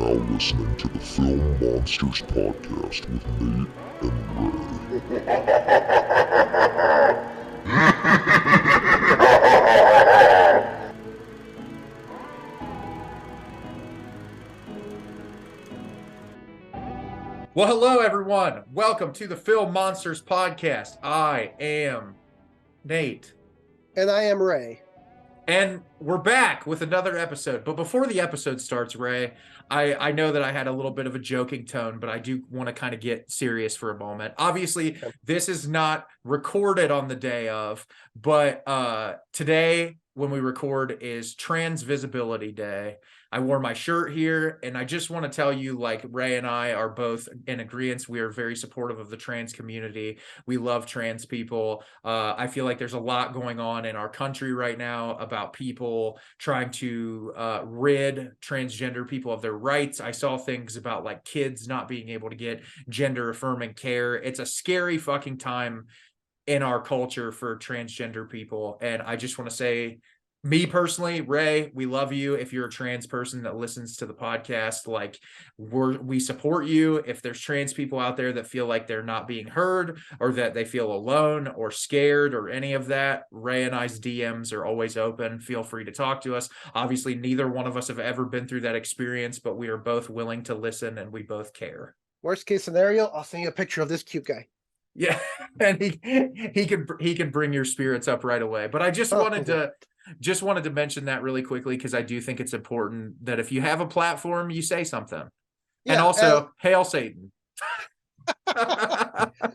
now listening to the Film Monsters podcast with Nate and Ray. Well, hello, everyone. Welcome to the Film Monsters podcast. I am Nate. And I am Ray. And we're back with another episode. But before the episode starts, Ray, I know that I had a little bit of a joking tone, but I do want to kind of get serious for a moment. Obviously, this is not recorded on the day of, but today, when we record, is Trans Visibility Day. I wore my shirt here, and I just want to tell you, like, Ray and I are both in agreement. We are very supportive of the trans community. We love trans people. I feel like there's a lot going on in our country right now about people trying to rid transgender people of their rights. I saw things about, like, kids not being able to get gender-affirming care. It's a scary fucking time in our culture for transgender people, and I just want to say, me personally, Ray, we love you. If you're a trans person that listens to the podcast, like, we support you. If there's trans people out there that feel like they're not being heard, or that they feel alone or scared or any of that, Ray and I's DMs are always open. Feel free to talk to us. Obviously, neither one of us have ever been through that experience, but we are both willing to listen, and we both care. Worst case scenario, I'll send you a picture of this cute guy. Yeah, and he can bring your spirits up right away. But I just wanted to mention that really quickly, because I do think it's important that if you have a platform, you say something. Yeah, and also, hail Satan.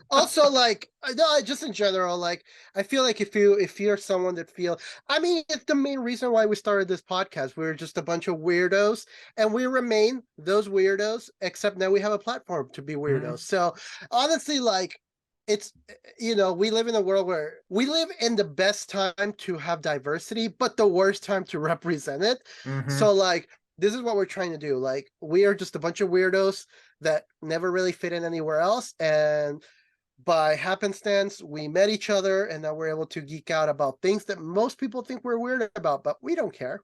Also, like, no, just in general, like, I feel like if you're someone that it's the main reason why we started this podcast. We're just a bunch of weirdos, and we remain those weirdos, except now we have a platform to be weirdos. Mm-hmm. So honestly, like, it's, we live in a world where we live in the best time to have diversity, but the worst time to represent it. Mm-hmm. So, like, this is what we're trying to do. Like, we are just a bunch of weirdos that never really fit in anywhere else. And by happenstance, we met each other, and now we're able to geek out about things that most people think we're weird about, but we don't care.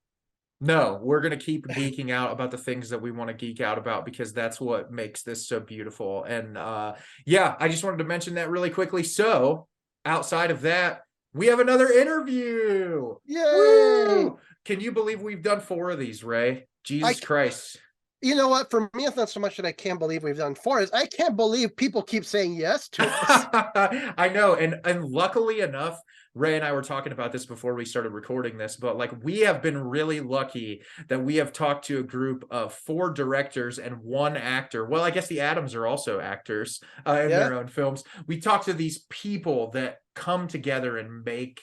No, we're going to keep geeking out about the things that we want to geek out about, because that's what makes this so beautiful. And yeah, I just wanted to mention that really quickly. So outside of that, we have another interview. Yay! Woo! Can you believe we've done 4 of these, Ray? Jesus Christ. You know what? For me, it's not so much that I can't believe we've done 4. I can't believe people keep saying yes to us. I know. And luckily enough, Ray and I were talking about this before we started recording this, but, like, we have been really lucky that we have talked to a group of 4 directors and 1 actor. Well, I guess the Addams are also actors in their own films. We talked to these people that come together and make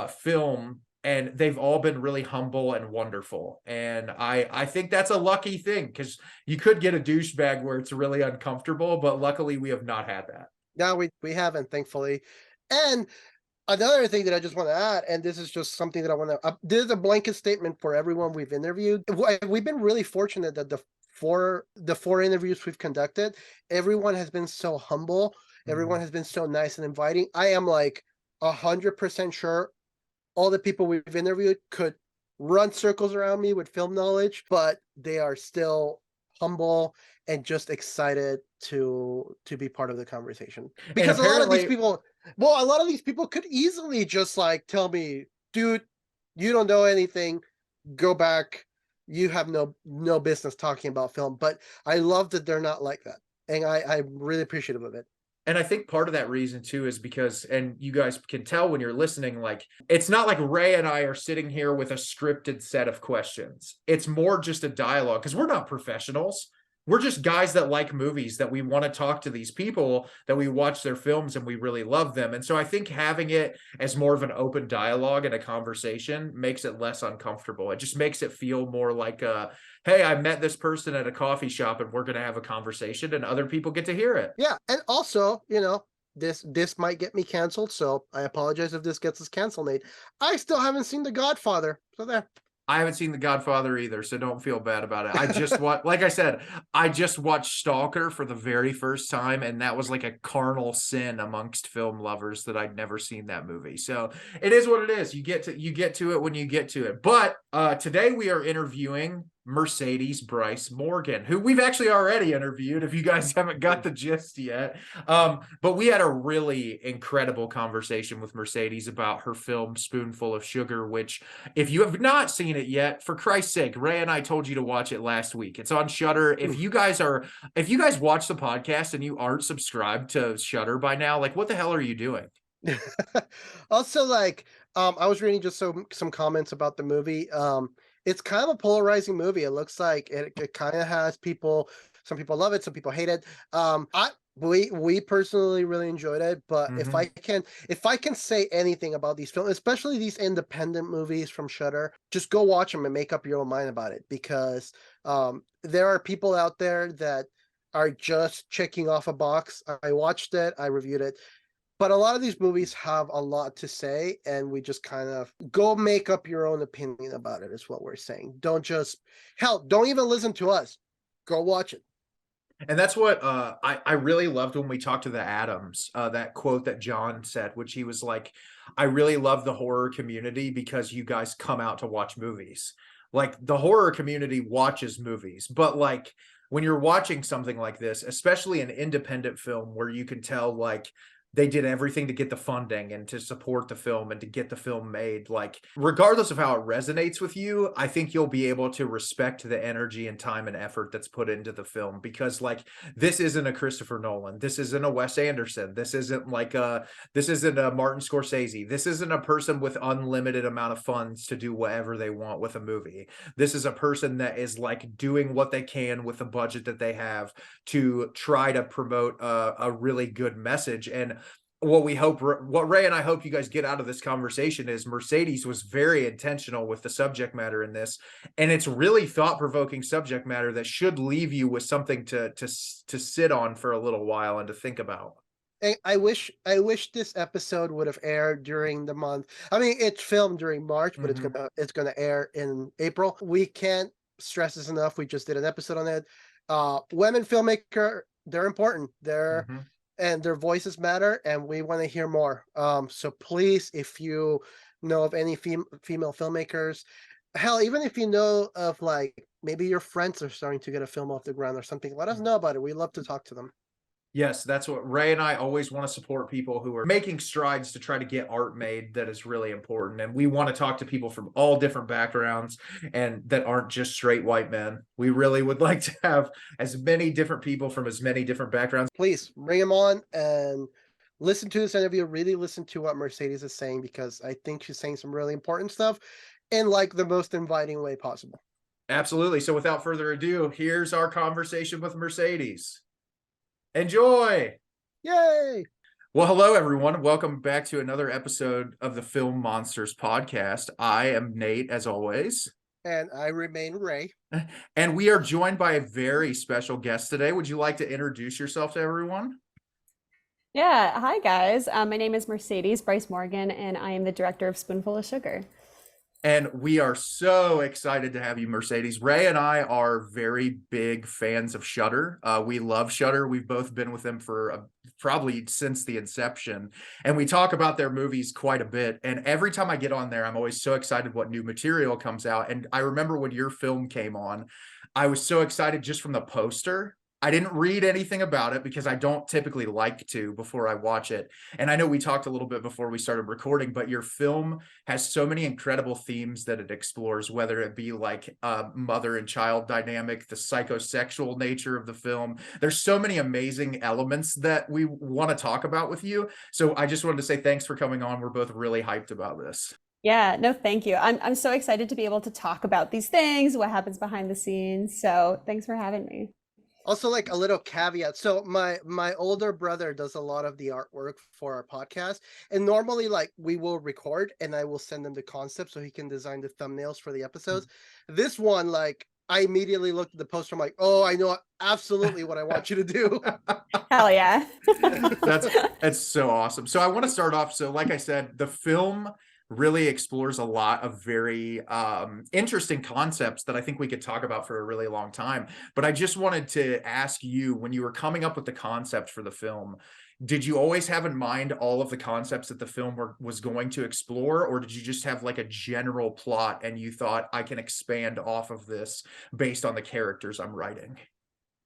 film, and they've all been really humble and wonderful. And I think that's a lucky thing, because you could get a douchebag where it's really uncomfortable, but luckily we have not had that. No, we haven't, thankfully. And another thing that I just want to add, and this is just something that I want to, this is a blanket statement for everyone we've interviewed. We've been really fortunate that the four interviews we've conducted, everyone has been so humble. Mm-hmm. Everyone has been so nice and inviting. I am like 100% sure all the people we've interviewed could run circles around me with film knowledge, but they are still humble and just excited to be part of the conversation. Because a lot of these people could easily just, like, tell me, dude, you don't know anything, go back, you have no business talking about film. But I love that they're not like that, and I'm really appreciative of it. And I think part of that reason too is because, and you guys can tell when you're listening, like, it's not like Ray and I are sitting here with a scripted set of questions. It's more just a dialogue, because we're not professionals. We're just guys that like movies, that we want to talk to these people, that we watch their films and we really love them. And so I think having it as more of an open dialogue and a conversation makes it less uncomfortable. It just makes it feel more like, hey, I met this person at a coffee shop and we're going to have a conversation, and other people get to hear it. Yeah. And also, this might get me canceled, so I apologize if this gets us canceled, Nate. I still haven't seen The Godfather, so there. I haven't seen The Godfather either, so don't feel bad about it. I just like I said, I just watched Stalker for the very first time, and that was like a carnal sin amongst film lovers that I'd never seen that movie. So it is what it is. You get to it when you get to it. But today we are interviewing Mercedes Bryce Morgan, who we've actually already interviewed if you guys haven't got the gist yet. But we had a really incredible conversation with Mercedes about her film Spoonful of Sugar, which if you have not seen it yet, for Christ's sake, Ray and I told you to watch it last week. It's on Shudder. If you guys watch the podcast and you aren't subscribed to Shudder by now, like what the hell are you doing? Also, like, I was reading just some comments about the movie. It's kind of a polarizing movie. It looks like it kind of has people. Some people love it, some people hate it. We personally really enjoyed it, but if I can say anything about these films, especially these independent movies from Shudder, just go watch them and make up your own mind about it, because there are people out there that are just checking off a box. I watched it, I reviewed it. But a lot of these movies have a lot to say, and we just kind of go make up your own opinion about it, is what we're saying. Don't even listen to us. Go watch it. And that's what I really loved when we talked to the Adams, that quote that John said, which he was like, I really love the horror community because you guys come out to watch movies. Like the horror community watches movies, but like when you're watching something like this, especially an independent film where you can tell like they did everything to get the funding and to support the film and to get the film made. Like, regardless of how it resonates with you, I think you'll be able to respect the energy and time and effort that's put into the film, because like, this isn't a Christopher Nolan. This isn't a Wes Anderson. This isn't a Martin Scorsese. This isn't a person with unlimited amount of funds to do whatever they want with a movie. This is a person that is like doing what they can with the budget that they have to try to promote a really good message. And what Ray and I hope you guys get out of this conversation is Mercedes was very intentional with the subject matter in this, and it's really thought-provoking subject matter that should leave you with something to sit on for a little while and to think about. I wish this episode would have aired during the month. I mean, it's filmed during March, but it's gonna air in April. We can't stress this enough. We just did an episode on it. Women filmmaker, they're important. And their voices matter, and we want to hear more. So please, if you know of any female filmmakers, hell, even if you know of like maybe your friends are starting to get a film off the ground or something, let us know about it. We'd love to talk to them. Yes, that's what Ray and I always want to support, people who are making strides to try to get art made that is really important. And we want to talk to people from all different backgrounds and that aren't just straight white men. We really would like to have as many different people from as many different backgrounds. Please bring them on and listen to this interview. Really listen to what Mercedes is saying, because I think she's saying some really important stuff in like the most inviting way possible. Absolutely. So without further ado, here's our conversation with Mercedes. Enjoy. Yay. Well, hello, everyone. Welcome back to another episode of the Film Monsters podcast. I am Nate, as always. And I remain Ray. And we are joined by a very special guest today. Would you like to introduce yourself to everyone? Yeah. Hi, guys. My name is Mercedes Bryce Morgan, and I am the director of Spoonful of Sugar. And we are so excited to have you, Mercedes. Ray and I are very big fans of Shudder. We love Shudder. We've both been with them for probably since the inception. And we talk about their movies quite a bit. And every time I get on there, I'm always so excited what new material comes out. And I remember when your film came on, I was so excited just from the poster. I didn't read anything about it because I don't typically like to before I watch it. And I know we talked a little bit before we started recording, but your film has so many incredible themes that it explores, whether it be like mother and child dynamic, the psychosexual nature of the film. There's so many amazing elements that we want to talk about with you. So I just wanted to say thanks for coming on. We're both really hyped about this. Yeah, no, thank you. I'm so excited to be able to talk about these things, what happens behind the scenes. So thanks for having me. Also, like a little caveat. So my older brother does a lot of the artwork for our podcast. And normally like we will record and I will send him the concept so he can design the thumbnails for the episodes. This one, like I immediately looked at the poster. I'm like, oh, I know absolutely what I want you to do. Hell yeah. That's so awesome. So I want to start off. So like I said, the film really explores a lot of very interesting concepts that I think we could talk about for a really long time. But I just wanted to ask you, when you were coming up with the concept for the film, did you always have in mind all of the concepts that the film was going to explore, or did you just have like a general plot and you thought, I can expand off of this based on the characters I'm writing?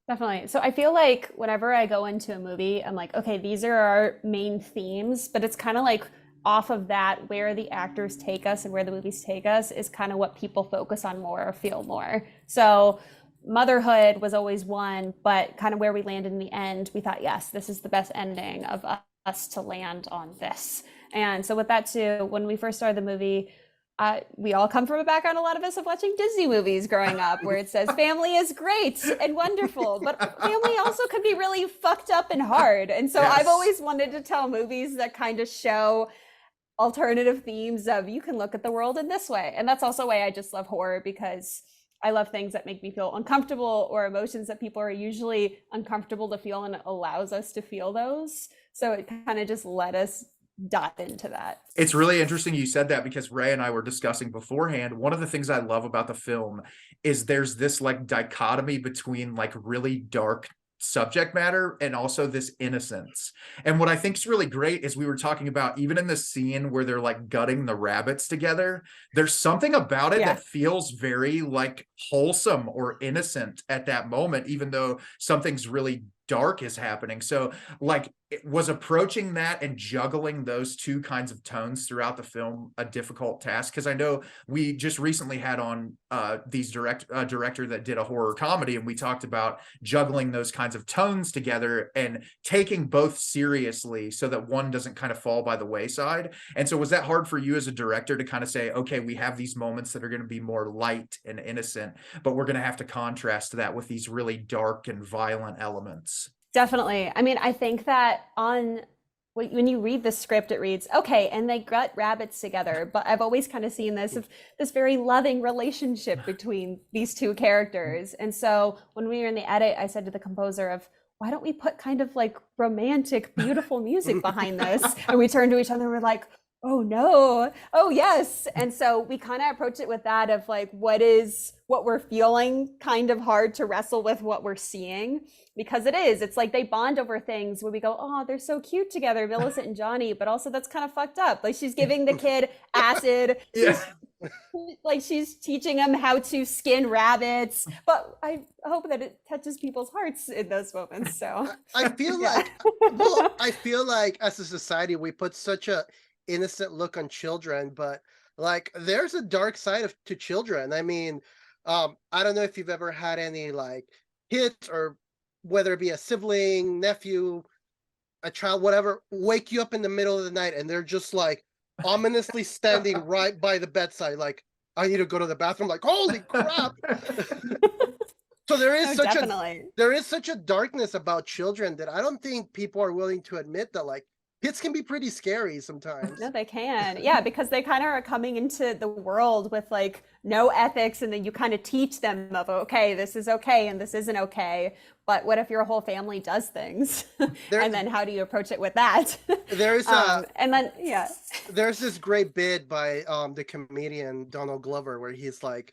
Definitely. So I feel like whenever I go into a movie, I'm like, okay, these are our main themes, but it's kind of like off of that, where the actors take us and where the movies take us is kind of what people focus on more or feel more. So motherhood was always one, but kind of where we landed in the end, we thought, yes, this is the best ending of us to land on this. And so with that too, when we first started the movie, we all come from a background, a lot of us, of watching Disney movies growing up, where it says family is great and wonderful, but family also can be really fucked up and hard. And so I've always wanted to tell movies that kind of show alternative themes of, you can look at the world in this way. And that's also why I just love horror, because I love things that make me feel uncomfortable, or emotions that people are usually uncomfortable to feel, and it allows us to feel those. So it kind of just let us dive into that. It's really interesting you said that, because Ray and I were discussing beforehand, one of the things I love about the film is there's this like dichotomy between like really dark subject matter and also this innocence. And what I think is really great is, we were talking about, even in the scene where they're like gutting the rabbits together, there's something about it that feels very like wholesome or innocent at that moment, even though something's really dark is happening. So like, it was approaching that and juggling those two kinds of tones throughout the film a difficult task, because I know we just recently had on these director that did a horror comedy, and we talked about juggling those kinds of tones together and taking both seriously so that one doesn't kind of fall by the wayside. And so was that hard for you as a director to kind of say, okay, we have these moments that are going to be more light and innocent, but we're going to have to contrast that with these really dark and violent elements? Definitely. I mean, I think that when you read the script, it reads, okay, and they gut rabbits together. But I've always kind of seen this very loving relationship between these two characters. And so when we were in the edit, I said to the composer of, why don't we put kind of like romantic, beautiful music behind this? And we turned to each other and we're like, oh no, oh yes. And so we kind of approach it with that of like, what we're feeling kind of hard to wrestle with what we're seeing, because it's like they bond over things where we go, oh, they're so cute together, Millicent and Johnny, but also that's kind of fucked up. Like, she's giving the kid acid. She's teaching him how to skin rabbits, but I hope that it touches people's hearts in those moments. So I feel like as a society, we put such a innocent look on children, but like, there's a dark side to children. I mean, I don't know if you've ever had any like kids, or whether it be a sibling, nephew, a child, whatever, wake you up in the middle of the night and they're just like ominously standing right by the bedside, like, I need to go to the bathroom, like, holy crap. So there is such a darkness about children that I don't think people are willing to admit, that like, kids can be pretty scary sometimes. No, they can. Yeah, because they kind of are coming into the world with like no ethics, and then you kind of teach them of, okay, this is okay and this isn't okay. But what if your whole family does things? And then how do you approach it with that? There's there's this great bit by the comedian Donald Glover, where he's like,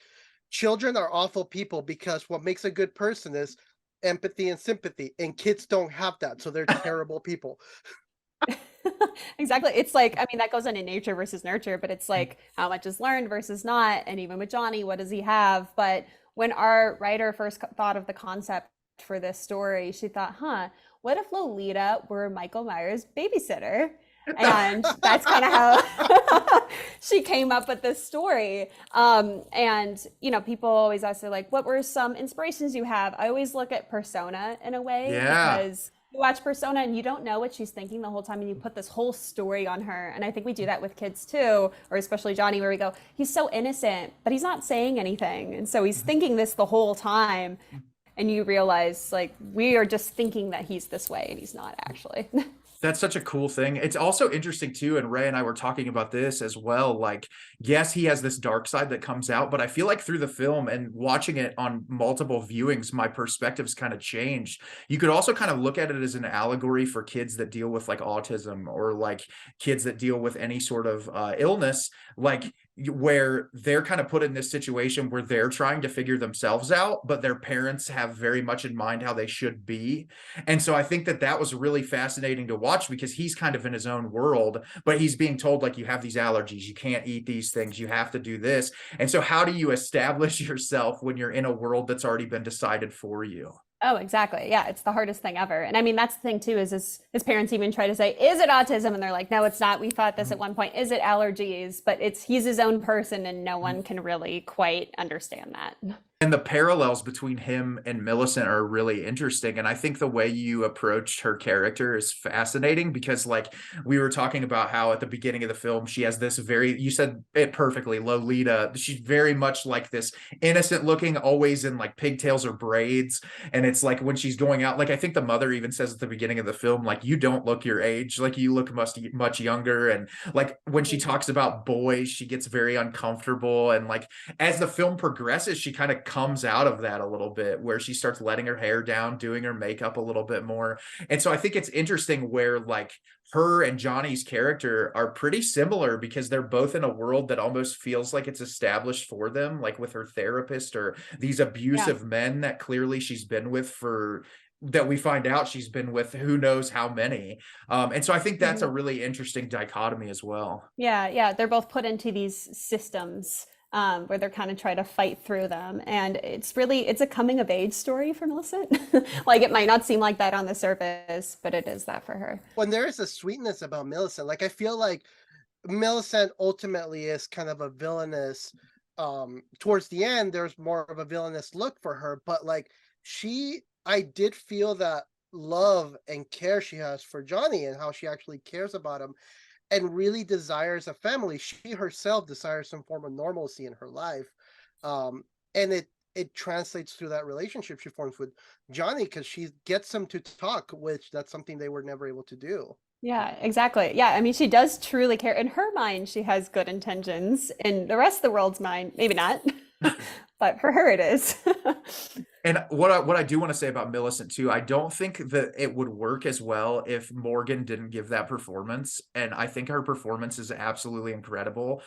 children are awful people because what makes a good person is empathy and sympathy, and kids don't have that, so they're terrible people. Exactly. It's like, I mean, that goes into nature versus nurture, but it's like, how much is learned versus not. And even with Johnny, what does he have? But when our writer first thought of the concept for this story, she thought, what if Lolita were Michael Myers' babysitter? And that's kind of how she came up with this story. And, you know, people always ask her, like, what were some inspirations you have? I always look at Persona in a way, because you watch Persona and you don't know what she's thinking the whole time, and you put this whole story on her. And I think we do that with kids too, or especially Johnny, where we go, he's so innocent, but he's not saying anything. And so he's thinking this the whole time. And you realize, like, we are just thinking that he's this way and he's not actually. That's such a cool thing. It's also interesting too, and Ray and I were talking about this as well. Like, yes, he has this dark side that comes out, but I feel like through the film and watching it on multiple viewings, my perspective's kind of changed. You could also kind of look at it as an allegory for kids that deal with like autism, or like kids that deal with any sort of illness, like where they're kind of put in this situation where they're trying to figure themselves out, but their parents have very much in mind how they should be. And so I think that that was really fascinating to watch, because he's kind of in his own world, but he's being told, like, you have these allergies, you can't eat these things, you have to do this. And so how do you establish yourself when you're in a world that's already been decided for you? Oh, exactly. Yeah, it's the hardest thing ever. And I mean, that's the thing too, is his parents even try to say, is it autism? And they're like, no, it's not. We thought this at one point. Is it allergies? But he's his own person, and no one can really quite understand that. And the parallels between him and Millicent are really interesting. And I think the way you approached her character is fascinating, because like we were talking about how at the beginning of the film, she has this you said it perfectly, Lolita. She's very much like this innocent looking, always in like pigtails or braids. And it's like when she's going out, like I think the mother even says at the beginning of the film, like, you don't look your age, like you look much younger. And like when she talks about boys, she gets very uncomfortable. And like as the film progresses, she kind of comes out of that a little bit, where she starts letting her hair down, doing her makeup a little bit more. And so I think it's interesting where like her and Johnny's character are pretty similar, because they're both in a world that almost feels like it's established for them, like with her therapist or these abusive men that clearly she's been with that we find out she's been with who knows how many. And so I think that's a really interesting dichotomy as well. Yeah. They're both put into these systems where they're kind of trying to fight through them. And it's a coming of age story for Millicent. Like, it might not seem like that on the surface, but it is that for her. When there is a sweetness about Millicent, like I feel like Millicent ultimately is kind of a villainous, towards the end, there's more of a villainous look for her, but like I did feel that love and care she has for Johnny, and how she actually cares about him and really desires a family. She herself desires some form of normalcy in her life. And it translates through that relationship she forms with Johnny, because she gets him to talk, which that's something they were never able to do. Yeah, exactly. Yeah, I mean, she does truly care. In her mind, she has good intentions. In the rest of the world's mind, maybe not. But for her, it is. And what I do want to say about Millicent too, I don't think that it would work as well if Morgan didn't give that performance. And I think her performance is absolutely incredible.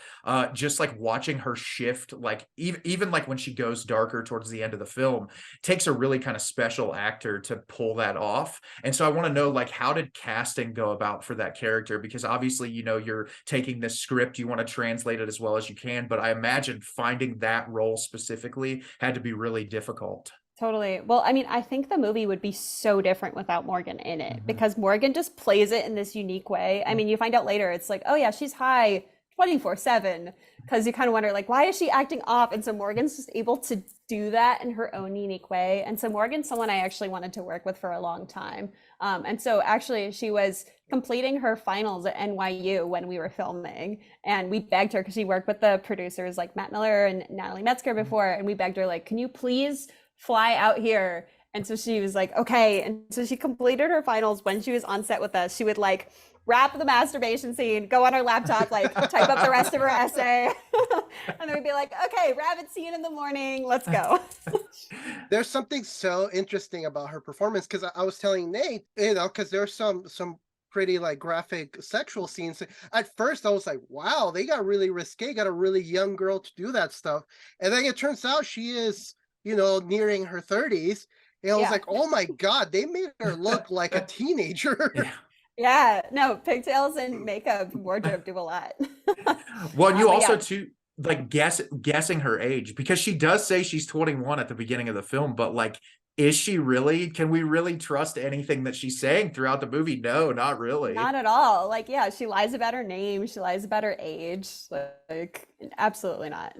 Just like watching her shift, like even like when she goes darker towards the end of the film, takes a really kind of special actor to pull that off. And so I want to know, like, how did casting go about for that character? Because obviously, you know, you're taking this script, you want to translate it as well as you can, but I imagine finding that role specifically had to be really difficult. Totally. Well, I mean, I think the movie would be so different without Morgan in it, because Morgan just plays it in this unique way. I mean, you find out later, it's like, oh yeah, she's high 24/7, because you kind of wonder, like, why is she acting off? And so Morgan's just able to do that in her own unique way. And so Morgan's someone I actually wanted to work with for a long time. And so actually she was completing her finals at NYU when we were filming, and we begged her, because she worked with the producers like Matt Miller and Natalie Metzger before, and we begged her, like, can you please fly out here? And so she was like, okay. And so she completed her finals. When she was on set with us, she would like wrap the masturbation scene, go on her laptop, like type up the rest of her essay. And then we'd be like, okay, rabbit scene in the morning, let's go. There's something so interesting about her performance, because I was telling Nate, you know, because there's some pretty like graphic sexual scenes. At first I was like, wow, they got really risque, got a really young girl to do that stuff. And then it turns out she is, you know, nearing her 30s. And I was like, oh my God, they made her look like a teenager. Yeah, no, pigtails and makeup, wardrobe do a lot. Well, you also too, like guessing her age, because she does say she's 21 at the beginning of the film, but like, is she really? Can we really trust anything that she's saying throughout the movie? No, not really. Not at all. Like, yeah, she lies about her name, she lies about her age. Like, absolutely not.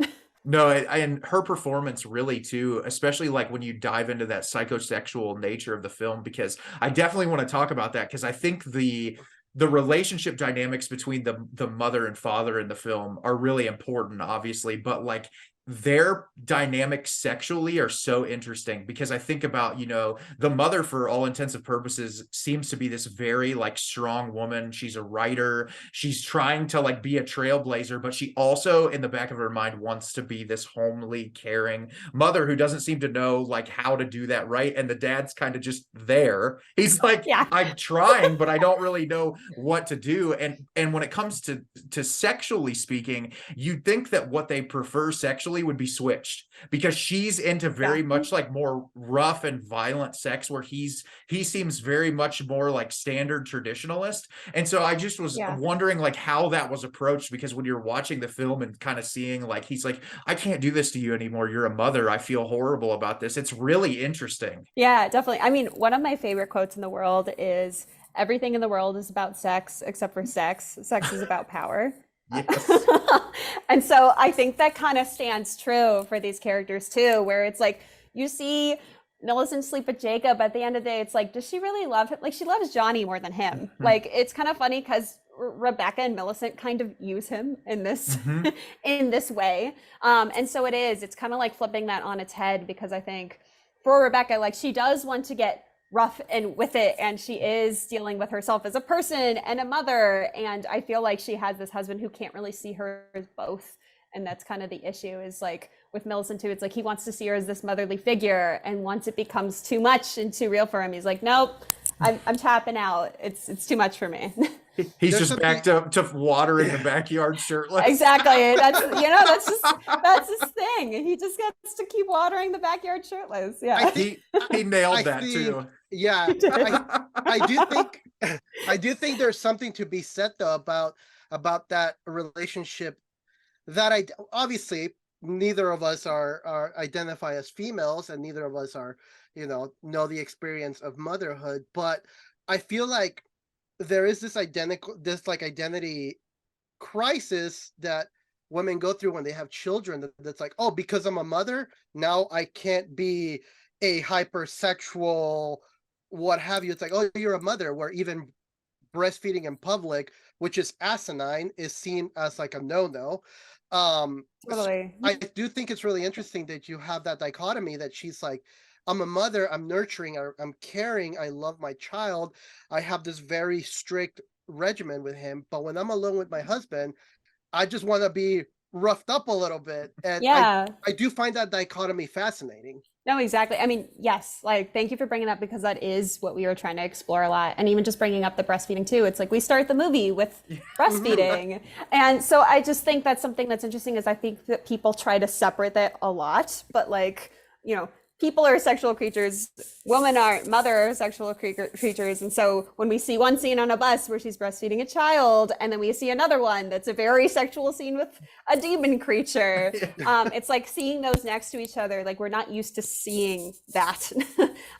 No, and her performance really too, especially like when you dive into that psychosexual nature of the film, because I definitely want to talk about that, because I think the relationship dynamics between the mother and father in the film are really important, obviously, but like their dynamics sexually are so interesting, because I think about, you know, the mother, for all intents and purposes, seems to be this very like strong woman. She's a writer. She's trying to like be a trailblazer, but she also in the back of her mind wants to be this homely, caring mother who doesn't seem to know like how to do that right. And the dad's kind of just there. He's like, Yeah. I'm trying, but I don't really know what to do. And when it comes to sexually speaking, you'd think that what they prefer sexually would be switched, because she's into very much like more rough and violent sex, where he seems very much more like standard traditionalist. And so I just was wondering like how that was approached, because when you're watching the film and kind of seeing like he's like, I can't do this to you anymore, you're a mother, I feel horrible about this, it's really interesting. Yeah, definitely. I mean, one of my favorite quotes in the world is, everything in the world is about sex except for sex. Sex is about power. Yes. And so I think that kind of stands true for these characters too, where it's like you see Millicent sleep with Jacob. At the end of the day, it's like, does she really love him? Like, she loves Johnny more than him. Like, it's kind of funny because Rebecca and Millicent kind of use him in this in this way. And so it's kind of like flipping that on its head, because I think for Rebecca, like, she does want to get rough and with it, and she is dealing with herself as a person and a mother, and I feel like she has this husband who can't really see her as both, and that's kind of the issue. Is like with Millicent too, it's like he wants to see her as this motherly figure, and once it becomes too much and too real for him, he's like, nope, I'm tapping out, it's too much for me. He's just back to water in the backyard shirtless. Exactly. That's his thing. He just gets to keep watering the backyard shirtless. Yeah. He nailed that too. Yeah. I do think there's something to be said though about that relationship, that obviously neither of us are identify as females, and neither of us are, know the experience of motherhood, but I feel like there is this identity crisis that women go through when they have children, that's like, oh, because I'm a mother, now I can't be a hypersexual what have you. It's like, oh, you're a mother, where even breastfeeding in public, which is asinine, is seen as like a no-no. Totally. I do think it's really interesting that you have that dichotomy, that she's like, I'm a mother, I'm nurturing, I'm caring, I love my child, I have this very strict regimen with him, but when I'm alone with my husband, I just want to be roughed up a little bit. And I do find that dichotomy fascinating. No, exactly. I mean, yes, like, thank you for bringing that, because that is what we were trying to explore a lot. And even just bringing up the breastfeeding too. It's like, we start the movie with breastfeeding. And so I just think that's something that's interesting, is I think that people try to separate that a lot, but like, people are sexual creatures, women aren't, mother are sexual creatures. And so when we see one scene on a bus where she's breastfeeding a child, and then we see another one that's a very sexual scene with a demon creature, it's like seeing those next to each other, like, we're not used to seeing that.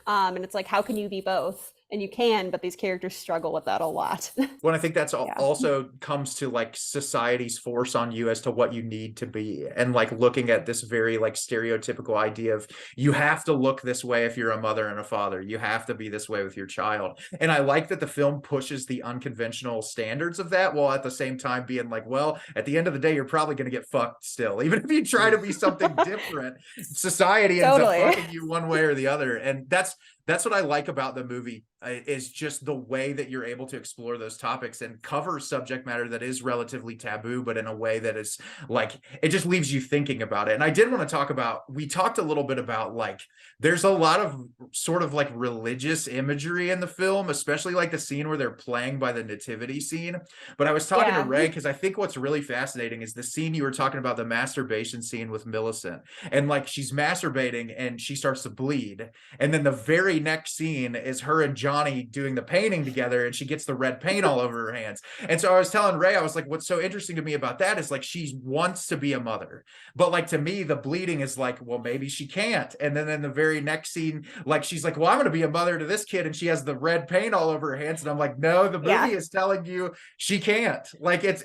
And it's like, how can you be both? And you can, but these characters struggle with that a lot. Well, I think that's also comes to like society's force on you as to what you need to be, and like looking at this very like stereotypical idea of, you have to look this way if you're a mother and a father, you have to be this way with your child. And I like that the film pushes the unconventional standards of that, while at the same time being like, well, at the end of the day, you're probably going to get fucked still, even if you try to be something different. Society ends up fucking you one way or the other. And that's what I like about the movie, is just the way that you're able to explore those topics and cover subject matter that is relatively taboo, but in a way that is like, it just leaves you thinking about it. And I did want to talk about, we talked a little bit about like, there's a lot of sort of like religious imagery in the film, especially like the scene where they're playing by the nativity scene. But I was talking to Ray, because I think what's really fascinating is the scene you were talking about, the masturbation scene with Millicent, and like she's masturbating and she starts to bleed. And then the very next scene is her and Johnny doing the painting together, and she gets the red paint all over her hands. And so I was telling Ray, I was like, what's so interesting to me about that is like, she wants to be a mother, but like, to me, the bleeding is like, well, maybe she can't. And then in the very next scene, like, she's like, well, I'm going to be a mother to this kid, and she has the red paint all over her hands. And I'm like, no, the movie is telling you she can't. Like, it's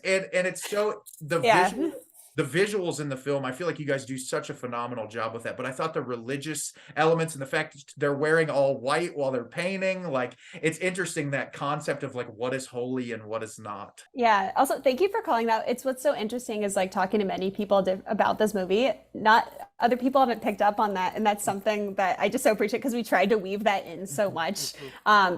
so the the visuals in the film, I feel like you guys do such a phenomenal job with that. But I thought the religious elements and the fact that they're wearing all white while they're painting, like, it's interesting, that concept of like what is holy and what is not. Yeah. Also, thank you for calling that. It's what's so interesting is like talking to many people about this movie. Not other people haven't picked up on that, and that's something that I just so appreciate because we tried to weave that in so much.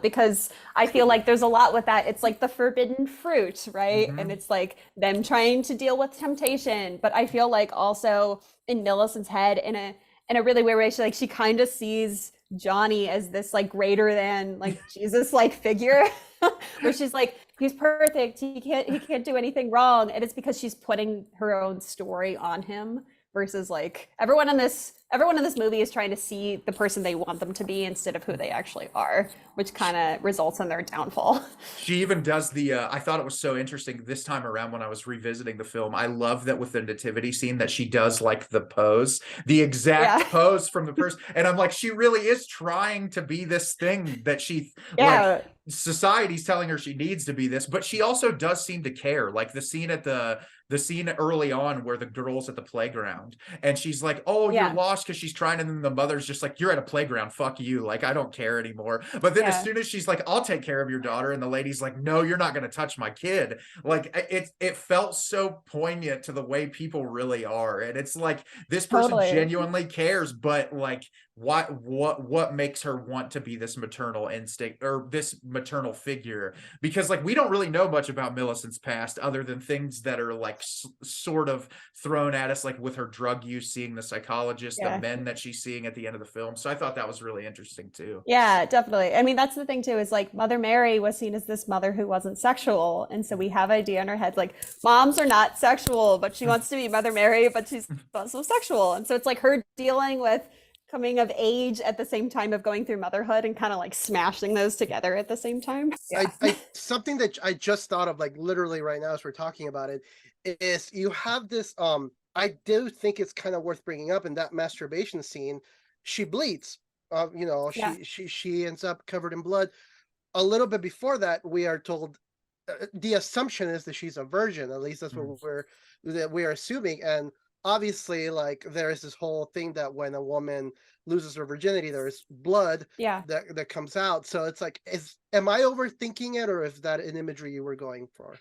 Because I feel like there's a lot with that. It's like the forbidden fruit, right? And it's like them trying to deal with temptation. But I feel like also in Millicent's head, in a really weird way, she kind of sees Johnny as this like greater than like Jesus like figure, where she's like, he's perfect, he can't do anything wrong, and it's because she's putting her own story on him versus like everyone in this movie is trying to see the person they want them to be instead of who they actually are, which kind of results in their downfall. She even does the I thought it was so interesting this time around when I was revisiting the film. I love that with the nativity scene that she does like the pose, the exact pose from the person, and I'm like, she really is trying to be this thing that she like society's telling her she needs to be this, but she also does seem to care. Like the scene early on where the girl's at the playground and she's like, oh, you're lost, because she's trying, and then the mother's just like, you're at a playground, fuck you, like I don't care anymore. But then as soon as she's like, I'll take care of your daughter, and the lady's like, no, you're not going to touch my kid, like it felt so poignant to the way people really are. And it's like, this person genuinely cares, but like what makes her want to be this maternal instinct or this maternal figure? Because like we don't really know much about Millicent's past other than things that are like sort of thrown at us, like with her drug use, seeing the psychologist, the men that she's seeing at the end of the film. So I thought that was really interesting too. Yeah, definitely. I mean, that's the thing too, is like Mother Mary was seen as this mother who wasn't sexual, and so we have idea in our heads like moms are not sexual, but she wants to be Mother Mary, but she's also sexual. And so it's like her dealing with coming of age at the same time of going through motherhood and kind of like smashing those together at the same time. I something that I just thought of like literally right now as we're talking about it is you have this I do think it's kind of worth bringing up in that masturbation scene. She bleeds, she ends up covered in blood. A little bit before that, we are told the assumption is that she's a virgin. At least that's what we're assuming. And obviously, like there is this whole thing that when a woman loses her virginity, there is blood that comes out. So it's like, am I overthinking it, or is that an imagery you were going for?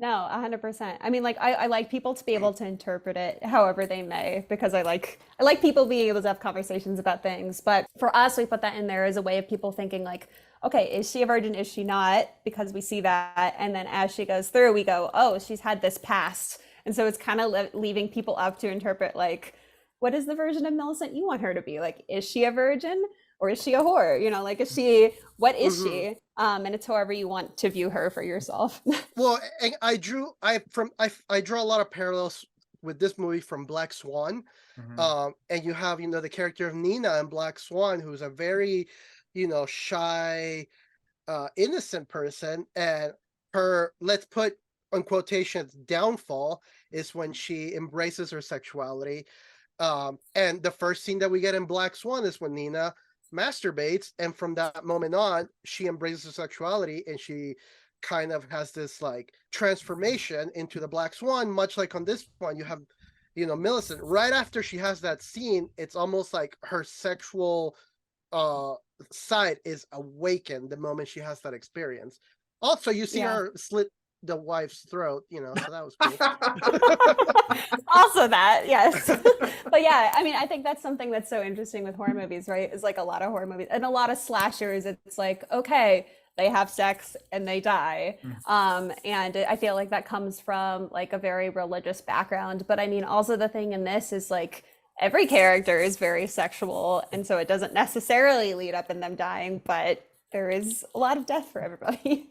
No, 100%. I mean, like I like people to be able to interpret it however they may, because I like people being able to have conversations about things. But for us, we put that in there as a way of people thinking like, okay, is she a virgin? Is she not? Because we see that, and then as she goes through, we go, oh, she's had this past. And so it's kind of leaving people up to interpret, like, what is the version of Millicent you want her to be? Like, is she a virgin or is she a whore? You know, like, what is she? And it's however you want to view her for yourself. Well, I draw a lot of parallels with this movie from Black Swan. And you have, the character of Nina in Black Swan, who's a very, shy, innocent person. And her, let's put on quotations, downfall is when she embraces her sexuality. And the first scene that we get in Black Swan is when Nina masturbates, and from that moment on, she embraces her sexuality, and she kind of has this like transformation into the Black Swan. Much like on this one, you have, Millicent. Right after she has that scene, it's almost like her sexual side is awakened the moment she has that experience. Also, you see her slit the wife's throat, so that was cool. Also that, yes. But yeah, I mean, I think that's something that's so interesting with horror movies, right? Is like a lot of horror movies and a lot of slashers, it's like, okay, they have sex and they die. And I feel like that comes from like a very religious background. But I mean, also the thing in this is like every character is very sexual, and so it doesn't necessarily lead up in them dying, but there is a lot of death for everybody.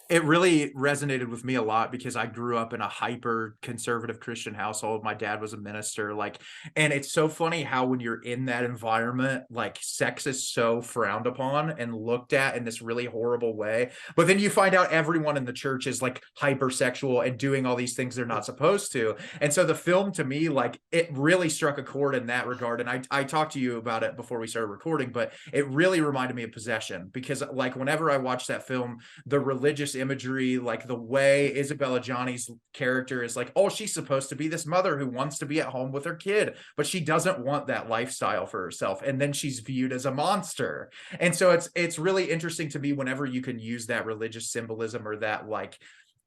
It really resonated with me a lot because I grew up in a hyper conservative Christian household. My dad was a minister, and it's so funny how when you're in that environment, like sex is so frowned upon and looked at in this really horrible way. But then you find out everyone in the church is like hypersexual and doing all these things they're not supposed to. And so the film, to me, like it really struck a chord in that regard. And I talked to you about it before we started recording, but it really reminded me of Possession, because like whenever I watch that film, the religious imagery, like the way Isabella Johnny's character is like, oh, she's supposed to be this mother who wants to be at home with her kid, but she doesn't want that lifestyle for herself, and then she's viewed as a monster. And so it's really interesting to me whenever you can use that religious symbolism, or that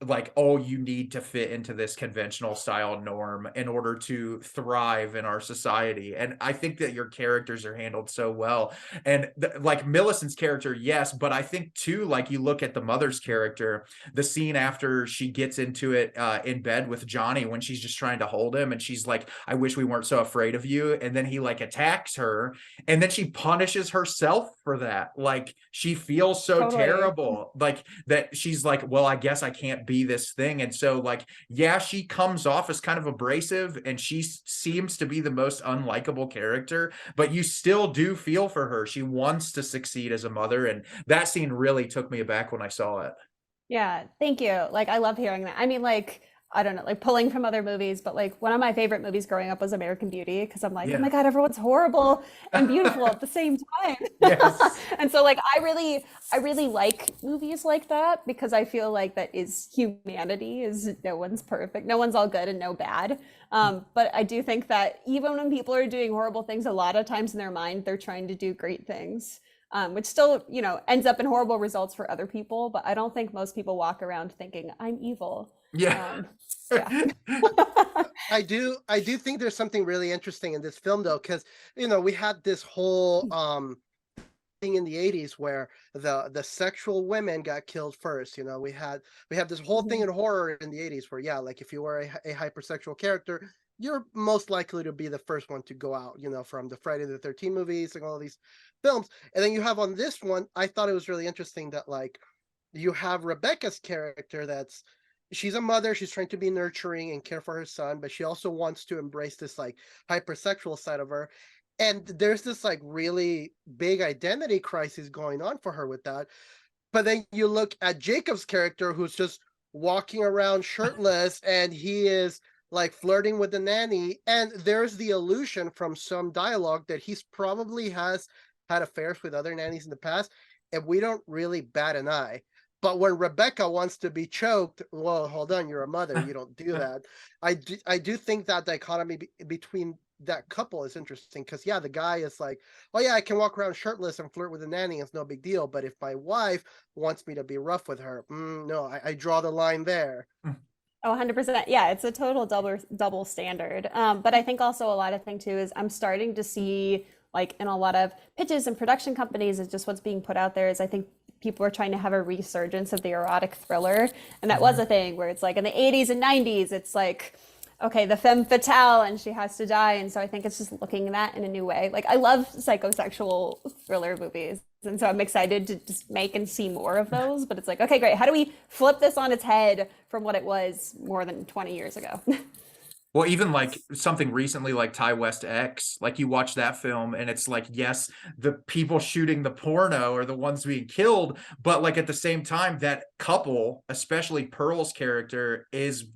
like, oh, you need to fit into this conventional style norm in order to thrive in our society. And I think that your characters are handled so well. And like Millicent's character, yes, but I think too, like you look at the mother's character, the scene after she gets into it in bed with Johnny, when she's just trying to hold him and she's like, I wish we weren't so afraid of you. And then he like attacks her, and then she punishes herself for that. Like she feels so terrible, like that she's like, well, I guess I can't be this thing. And so like, yeah, she comes off as kind of abrasive, and she seems to be the most unlikable character, but you still do feel for her. She wants to succeed as a mother, and that scene really took me aback when I saw it. Yeah, thank you. Like, I love hearing that. I mean, like, I don't know, like pulling from other movies, but like one of my favorite movies growing up was American Beauty, because I'm like, oh my God, everyone's horrible and beautiful at the same time. Yes. And so like I really like movies like that, because I feel like that is humanity, is no one's perfect, no one's all good and no bad. But I do think that even when people are doing horrible things, a lot of times in their mind they're trying to do great things. Which still, you know, ends up in horrible results for other people. But I don't think most people walk around thinking I'm evil. Yeah. Yeah. I do think there's something really interesting in this film, though, because, you know, we had this whole thing in the 80s where the sexual women got killed first. You know, we had this whole thing in horror in the 80s where, yeah, like if you were a hypersexual character, you're most likely to be the first one to go out, you know, from the Friday the 13th movies and all of these films. And then you have on this one, I thought it was really interesting that like you have Rebecca's character she's a mother, she's trying to be nurturing and care for her son, but she also wants to embrace this like hypersexual side of her. And there's this like really big identity crisis going on for her with that. But then you look at Jacob's character, who's just walking around shirtless, and he is like flirting with the nanny, and there's the illusion from some dialogue that he's probably has had affairs with other nannies in the past, and we don't really bat an eye. But when Rebecca wants to be choked, well, hold on, you're a mother, you don't do that. I do think that dichotomy between that couple is interesting, because yeah, the guy is like, oh yeah, I can walk around shirtless and flirt with a nanny, it's no big deal, but if my wife wants me to be rough with her, no, I draw the line there. Oh, 100%. Yeah, it's a total double standard. But I think also a lot of thing too is I'm starting to see, like in a lot of pitches and production companies, is just what's being put out there is I think people are trying to have a resurgence of the erotic thriller. And that was a thing where it's like in the 80s and 90s, it's like, okay, the femme fatale and she has to die. And so I think it's just looking at that in a new way. Like I love psychosexual thriller movies. And so I'm excited to just make and see more of those. But it's like, okay, great. How do we flip this on its head from what it was more than 20 years ago? Well, even like something recently like Ty West X, like you watch that film and it's like, yes, the people shooting the porno are the ones being killed. But like at the same time, that couple, especially Pearl's character, is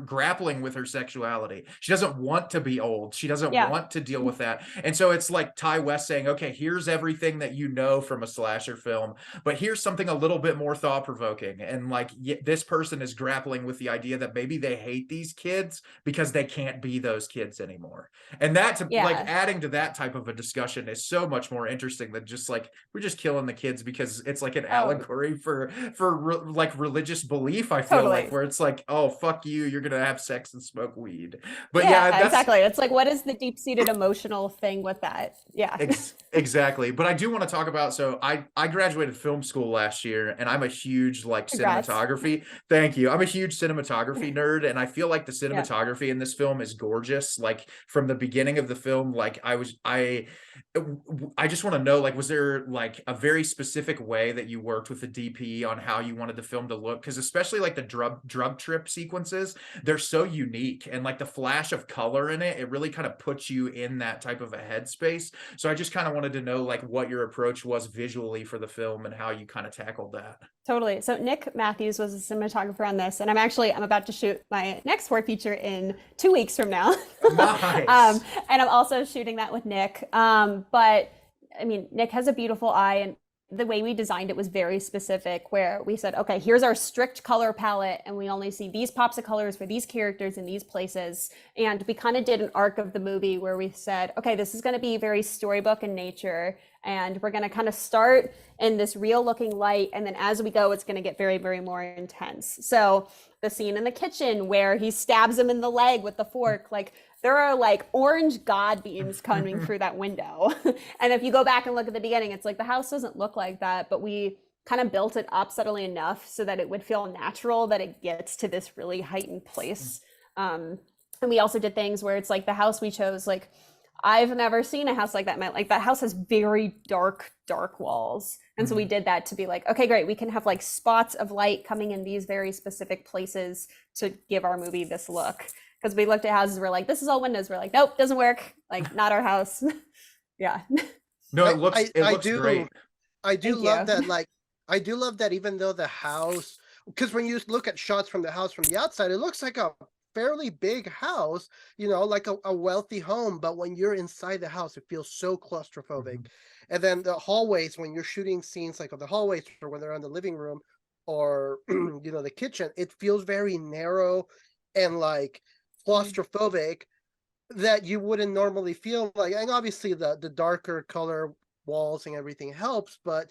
grappling with her sexuality. She doesn't want to be old. She doesn't want to deal with that. And so it's like Ty West saying, okay, here's everything that you know from a slasher film, but here's something a little bit more thought-provoking. And like this person is grappling with the idea that maybe they hate these kids because they can't be those kids anymore. And that like adding to that type of a discussion is so much more interesting than just like, we're just killing the kids because it's like an allegory for like religious belief. I feel like where it's like, oh, fuck you, you're gonna have sex and smoke weed. But yeah, exactly. It's like, what is the deep-seated emotional thing with that? Yeah. Exactly. But I do want to talk about, so I graduated film school last year, and I'm a huge like cinematography. Thank you. I'm a huge cinematography nerd, and I feel like the cinematography in this film is gorgeous. Like from the beginning of the film, like I just want to know, like, was there like a very specific way that you worked with the DP on how you wanted the film to look? Because especially like the drug trip sequences, they're so unique, and like the flash of color in it really kind of puts you in that type of a headspace. So I just kind of wanted to know like what your approach was visually for the film and how you kind of tackled that. Totally. So Nick Matthews was a cinematographer on this, and I'm about to shoot my next horror feature in 2 weeks from now. Nice. And I'm also shooting that with Nick. But I mean, Nick has a beautiful eye, and the way we designed it was very specific, where we said, okay, here's our strict color palette, and we only see these pops of colors for these characters in these places. And we kind of did an arc of the movie where we said, okay, this is going to be very storybook in nature, and we're going to kind of start in this real looking light, and then as we go, it's going to get very, very more intense. So the scene in the kitchen where he stabs him in the leg with the fork, like, there are like orange God beams coming through that window. And if you go back and look at the beginning, it's like the house doesn't look like that, but we kind of built it up subtly enough so that it would feel natural that it gets to this really heightened place. And we also did things where it's like the house we chose, like, I've never seen a house like that. Like, that house has very dark, dark walls. And so we did that to be like, okay, great, we can have like spots of light coming in these very specific places to give our movie this look. Because we looked at houses, we're like, this is all windows. We're like, nope, doesn't work. Like, not our house. Yeah. No, it looks great. I do Thank love you. that. Like, I do love that even though the house, because when you look at shots from the house from the outside, it looks like a fairly big house, you know, like a wealthy home. But when you're inside the house, it feels so claustrophobic. And then the hallways, when you're shooting scenes like of the hallways or when they're in the living room or, you know, the kitchen, it feels very narrow and like claustrophobic that you wouldn't normally feel like. And obviously the darker color walls and everything helps, but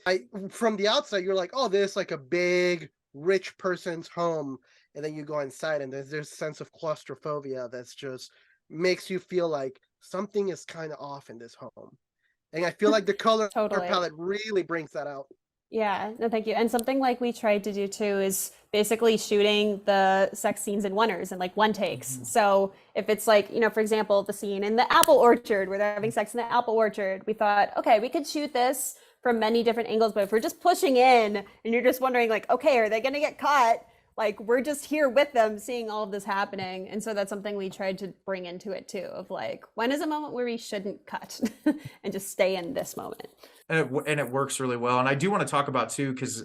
from the outside you're like, oh, this is like a big rich person's home, and then you go inside and there's this sense of claustrophobia that's just makes you feel like something is kind of off in this home. And I feel like the color Totally. palette really brings that out. Yeah, no, thank you. And something like we tried to do too is basically shooting the sex scenes in oneers and like one takes. So if it's like, you know, for example, the scene in the apple orchard where they're having sex in the apple orchard, we thought, okay, we could shoot this from many different angles, but if we're just pushing in and you're just wondering like, okay, are they going to get caught? Like, we're just here with them seeing all of this happening. And so that's something we tried to bring into it too, of like, when is a moment where we shouldn't cut and just stay in this moment? And it works really well. And I do want to talk about too, because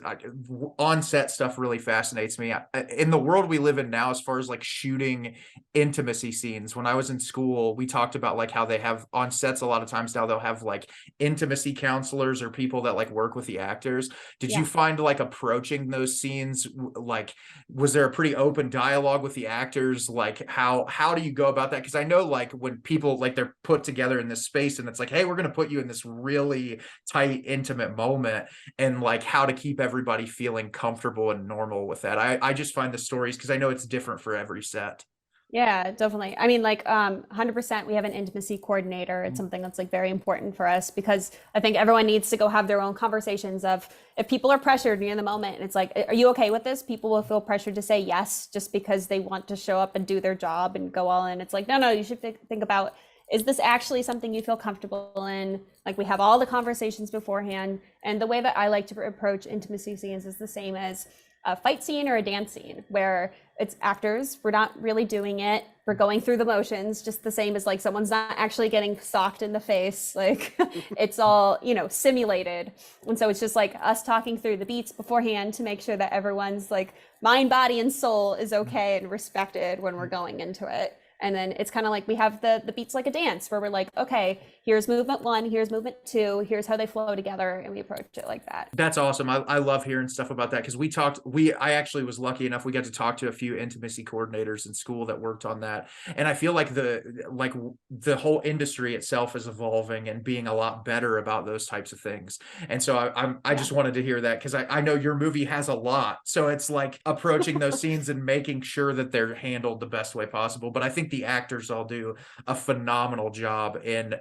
on-set stuff really fascinates me. In the world we live in now, as far as like shooting intimacy scenes, when I was in school, we talked about like how they have on sets a lot of times now they'll have like intimacy counselors or people that like work with the actors. Did you find like approaching those scenes, like, was there a pretty open dialogue with the actors? Like, how do you go about that? Because I know like when people like they're put together in this space and it's like, hey, we're going to put you in this really tight, intimate moment, and like how to keep everybody feeling comfortable and normal with that. I just find the stories, because I know it's different for every set. Yeah, definitely. I mean, like, 100%, we have an intimacy coordinator. It's something that's like very important for us because I think everyone needs to go have their own conversations of if people are pressured near the moment and it's like, are you okay with this? People will feel pressured to say yes just because they want to show up and do their job and go all in. It's like, no, you should think about, is this actually something you feel comfortable in? Like, we have all the conversations beforehand. And the way that I like to approach intimacy scenes is the same as a fight scene or a dance scene, where it's actors, we're not really doing it, we're going through the motions, just the same as like someone's not actually getting socked in the face, like it's all, you know, simulated. And so it's just like us talking through the beats beforehand to make sure that everyone's like mind, body, and soul is okay and respected when we're going into it. And then it's kind of like we have the beats like a dance where we're like, okay, here's movement 1, here's movement 2, here's how they flow together, and we approach it like that. That's awesome. I love hearing stuff about that, because I actually was lucky enough, we got to talk to a few intimacy coordinators in school that worked on that. And I feel like the whole industry itself is evolving and being a lot better about those types of things. And so I just wanted to hear that, because I know your movie has a lot. So it's like approaching those scenes and making sure that they're handled the best way possible. But I think the actors all do a phenomenal job in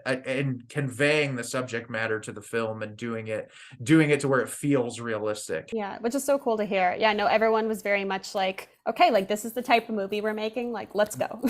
conveying the subject matter to the film and doing it to where it feels realistic. Yeah, which is so cool to hear. Yeah, no, everyone was very much like, okay, like this is the type of movie we're making, like let's go.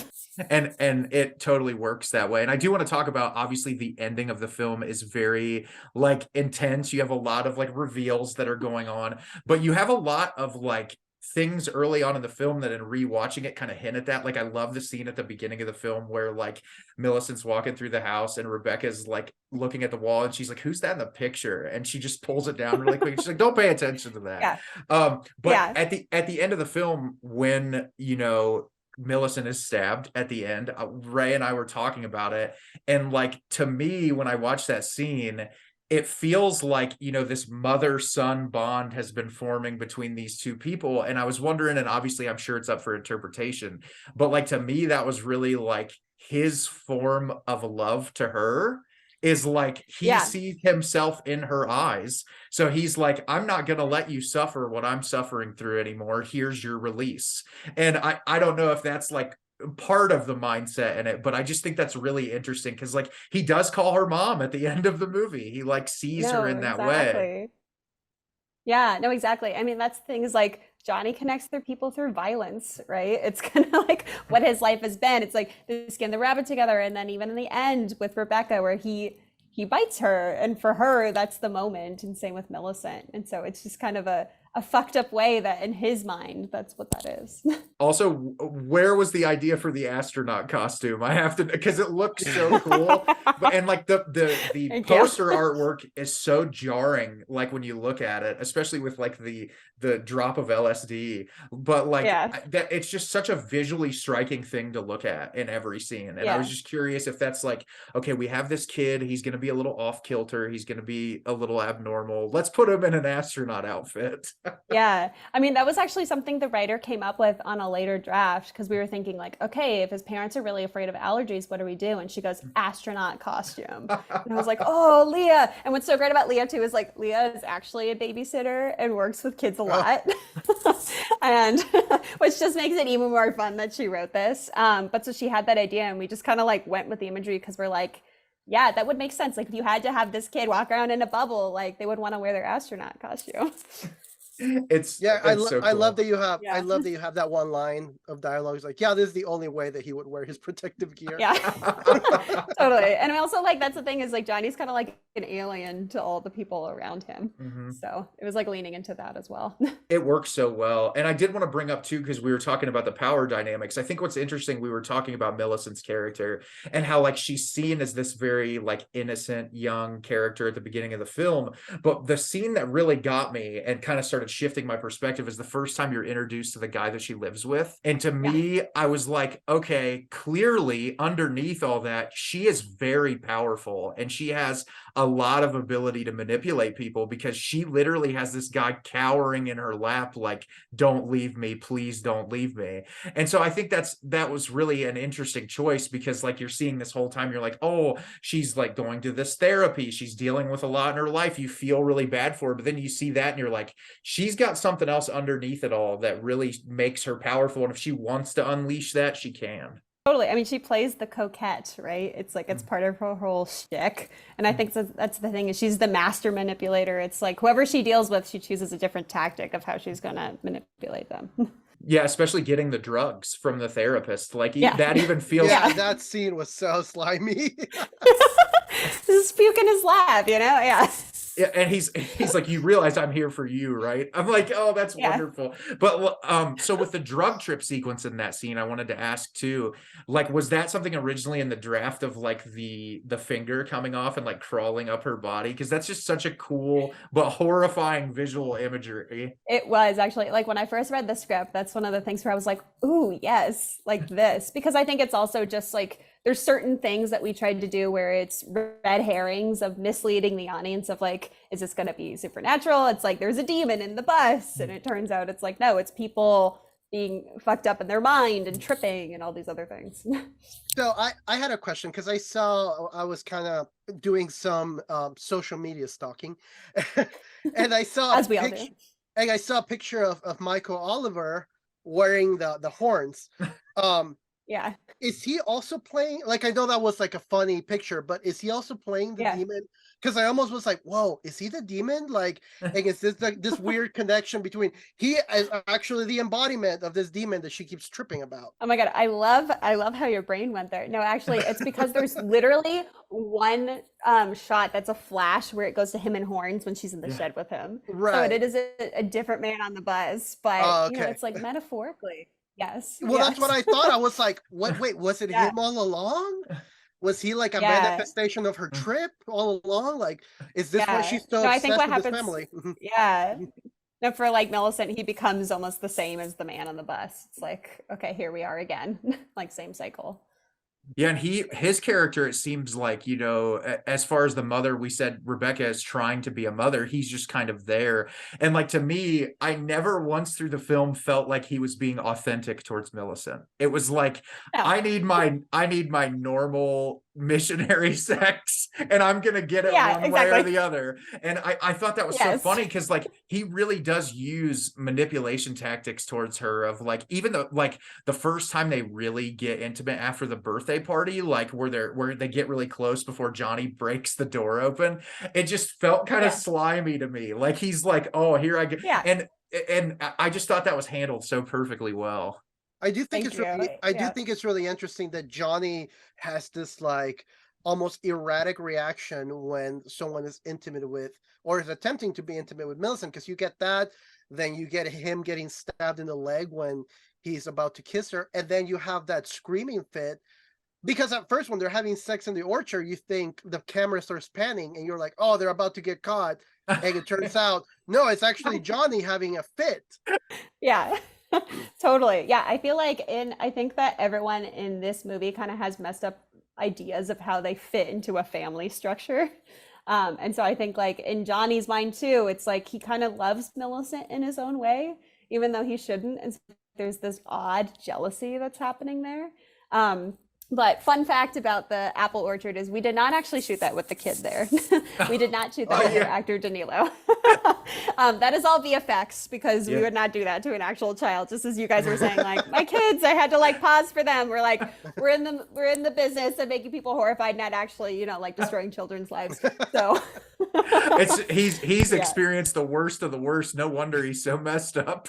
And it totally works that way. And I do want to talk about, obviously the ending of the film is very like intense. You have a lot of like reveals that are going on, but you have a lot of like things early on in the film that in rewatching it kind of hint at that. Like, I love the scene at the beginning of the film where like Millicent's walking through the house and Rebecca's like looking at the wall and she's like, who's that in the picture? And she just pulls it down really quick. She's like, don't pay attention to that. Yeah. But at the end of the film, when, you know, Millicent is stabbed at the end, Ray and I were talking about it. And like, to me, when I watched that scene, it feels like, this mother-son bond has been forming between these two people. And I was wondering, and obviously I'm sure it's up for interpretation, but like to me, that was really like his form of love to her, is like he sees himself in her eyes. So he's like, I'm not going to let you suffer what I'm suffering through anymore. Here's your release. And I don't know if that's like part of the mindset in it, but I just think that's really interesting because like he does call her mom at the end of the movie. He like sees her in that way. Yeah, no, exactly. I mean, that's the thing, is like Johnny connects through people through violence, right? It's kind of like what his life has been. It's like they skin the rabbit together, and then even in the end with Rebecca, where he bites her, and for her that's the moment, and same with Millicent. And so it's just kind of a fucked up way that in his mind that's what that is. Also, where was the idea for the astronaut costume? I have to, because it looks so cool. And like the poster artwork is so jarring, like when you look at it, especially with like the drop of LSD. But like that, it's just such a visually striking thing to look at in every scene. And I was just curious if that's like, okay, we have this kid, he's going to be a little off kilter, he's going to be a little abnormal, let's put him in an astronaut outfit. Yeah, I mean, that was actually something the writer came up with on a later draft, because we were thinking like, okay, if his parents are really afraid of allergies, what do we do? And she goes, astronaut costume. And I was like, oh, Leah. And what's so great about Leah too is like Leah is actually a babysitter and works with kids a lot. And which just makes it even more fun that she wrote this. But so she had that idea, and we just kind of like went with the imagery, because we're like, yeah, that would make sense. Like if you had to have this kid walk around in a bubble, like they would want to wear their astronaut costume. I love that you have I love that you have that one line of dialogue. It's like, yeah, this is the only way that he would wear his protective gear. Yeah. Totally. And I also like, that's the thing, is like Johnny's kind of like an alien to all the people around him. So it was like leaning into that as well. It works so well. And I did want to bring up too, because we were talking about the power dynamics, I think what's interesting, we were talking about Millicent's character and how like she's seen as this very like innocent young character at the beginning of the film, but the scene that really got me and kind of started shifting my perspective is the first time you're introduced to the guy that she lives with. And to me, I was like, okay, clearly underneath all that, she is very powerful and she has a lot of ability to manipulate people, because she literally has this guy cowering in her lap like, don't leave me, please don't leave me. And so I think that was really an interesting choice, because like you're seeing this whole time, you're like, oh, she's like going to this therapy, she's dealing with a lot in her life, you feel really bad for her, but then you see that and you're like, she's got something else underneath it all that really makes her powerful, and if she wants to unleash that, she can. Totally. I mean, she plays the coquette, right? It's like, it's part of her whole shtick. And I think that's the thing, is she's the master manipulator. It's like whoever she deals with, she chooses a different tactic of how she's going to manipulate them. Yeah, especially getting the drugs from the therapist. Like that even feels... Yeah, that scene was so slimy. Just puke in his lap, Yeah. Yeah, and he's like, you realize I'm here for you, right? I'm like, oh, that's wonderful. But so with the drug trip sequence in that scene, I wanted to ask too, like, was that something originally in the draft of like the finger coming off and like crawling up her body? Because that's just such a cool but horrifying visual imagery. It was actually, like, when I first read the script, that's one of the things where I was like, ooh, yes, like this. Because I think it's also just like, there's certain things that we tried to do where it's red herrings of misleading the audience of like, is this going to be supernatural? It's like, there's a demon in the bus. And it turns out it's like, no, it's people being fucked up in their mind and tripping and all these other things. So I had a question, because I was kind of doing some social media stalking and I saw As we all do. And I saw a picture of Michael Oliver wearing the horns. Yeah. Is he also playing, like, I know that was like a funny picture, but is he also playing the demon? Because I almost was like, whoa, is he the demon? Like, and is this like this weird connection between he is actually the embodiment of this demon that she keeps tripping about? Oh my God, I love how your brain went there. No, actually, it's because there's literally one shot that's a flash where it goes to him in horns when she's in the shed with him. Right. So it is a different man on the bus, but it's like metaphorically. Yes. Well, that's what I thought. I was like, what? Wait, was it him all along? Was he like a manifestation of her trip all along? Like, is this why she's so obsessed with his family? No, for like Millicent, he becomes almost the same as the man on the bus. It's like, okay, here we are again, like same cycle. Yeah, and his character, it seems like, as far as the mother, we said Rebecca is trying to be a mother. He's just kind of there. And like, to me, I never once through the film felt like he was being authentic towards Millicent. It was like, No. I need my normal missionary sex, and I'm gonna get it one way or the other. And I thought that was so funny, because like, he really does use manipulation tactics towards her, of like, even though like the first time they really get intimate after the birthday party, like where they get really close before Johnny breaks the door open, it just felt kind of slimy to me. Like, he's like, oh, here I get. And I just thought that was handled so perfectly well. I do think it's really interesting that Johnny has this like almost erratic reaction when someone is intimate with, or is attempting to be intimate with Millicent, because you get that, then you get him getting stabbed in the leg when he's about to kiss her, and then you have that screaming fit. Because at first, when they're having sex in the orchard, you think the camera starts panning and you're like, oh, they're about to get caught. And it turns out, no, it's actually Johnny having a fit. Yeah, totally. Yeah, I feel like I think that everyone in this movie kind of has messed up ideas of how they fit into a family structure. And so I think like in Johnny's mind too, it's like he kind of loves Millicent in his own way, even though he shouldn't. And so there's this odd jealousy that's happening there. But fun fact about the apple orchard is we did not actually shoot that with the kid there. We did not shoot that with actor Danilo. That is all VFX, because we would not do that to an actual child. Just as you guys were saying, like, my kids, I had to like pause for them. We're like, we're in the business of making people horrified, not actually, like destroying children's lives. So he's experienced the worst of the worst. No wonder he's so messed up.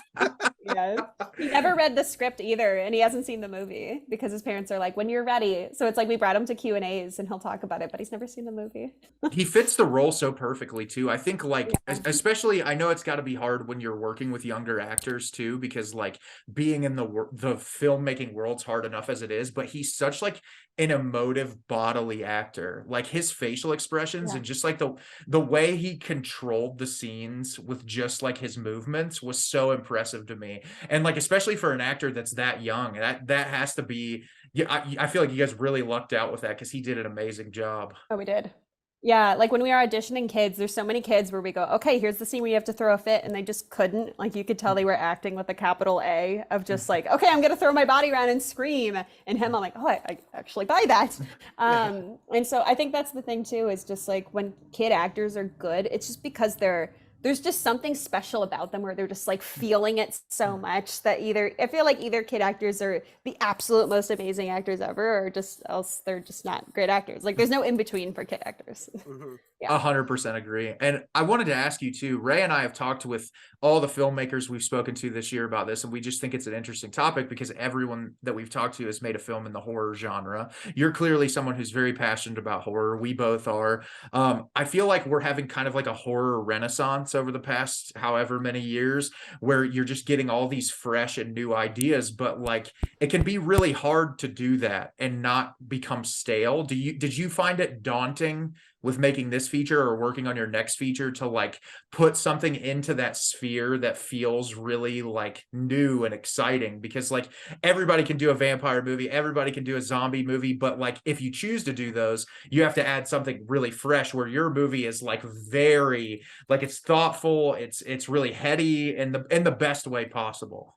Yeah, he never read the script either, and he hasn't seen the movie because his parents are like, when you're ready. So it's like we brought him to Q&As and he'll talk about it, but he's never seen the movie. He fits the role so perfectly too. I think like, especially, I know it's got to be hard when you're working with younger actors too, because like being in the filmmaking world's hard enough as it is, but he's such like an emotive bodily actor. Like his facial expressions and just like the way he controlled the scenes with just like his movements was so impressive to me. And like, especially for an actor that's that young, that has to be, I feel like you guys really lucked out with that, because he did an amazing job. Oh, we did. Yeah, like when we are auditioning kids, there's so many kids where we go, okay, here's the scene where you have to throw a fit, and they just couldn't. Like you could tell they were acting with a capital A of just like, okay, I'm gonna throw my body around and scream. And him, I'm like, oh, I actually buy that. And so I think that's the thing too, is just like when kid actors are good, it's just because there's just something special about them where they're just like feeling it so much that I feel like either kid actors are the absolute most amazing actors ever, or just else they're just not great actors. Like there's no in between for kid actors. 100% agree. And I wanted to ask you too, Ray and I have talked with all the filmmakers we've spoken to this year about this, and we just think it's an interesting topic because everyone that we've talked to has made a film in the horror genre. You're clearly someone who's very passionate about horror. We both are. I feel like we're having kind of like a horror renaissance over the past however many years, where you're just getting all these fresh and new ideas, but like it can be really hard to do that and not become stale. Did you find it daunting with making this feature or working on your next feature to like put something into that sphere that feels really like new and exciting? Because like everybody can do a vampire movie, everybody can do a zombie movie, but like if you choose to do those, you have to add something really fresh, where your movie is like very like, it's thoughtful, it's really heady in the best way possible.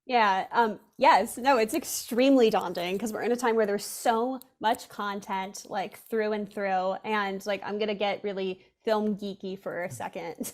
Yeah, yes, no, it's extremely daunting because we're in a time where there's so much content like through and through, and like I'm gonna get really film geeky for a second.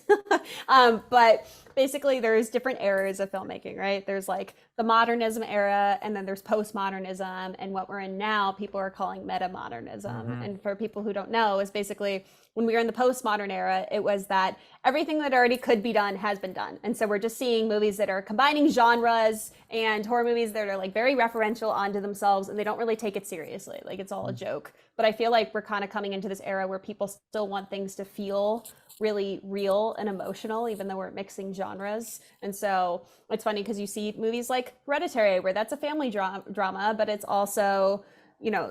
But basically there's different eras of filmmaking, right? There's like the modernism era, and then there's postmodernism, and what we're in now people are calling meta-modernism. And for people who don't know, is basically when we were in the postmodern era, it was that everything that already could be done has been done. And so we're just seeing movies that are combining genres and horror movies that are like very referential onto themselves, and they don't really take it seriously. Like it's all a joke. But I feel like we're kind of coming into this era where people still want things to feel really real and emotional, even though we're mixing genres. And so it's funny because you see movies like Hereditary, where that's a family drama, but it's also,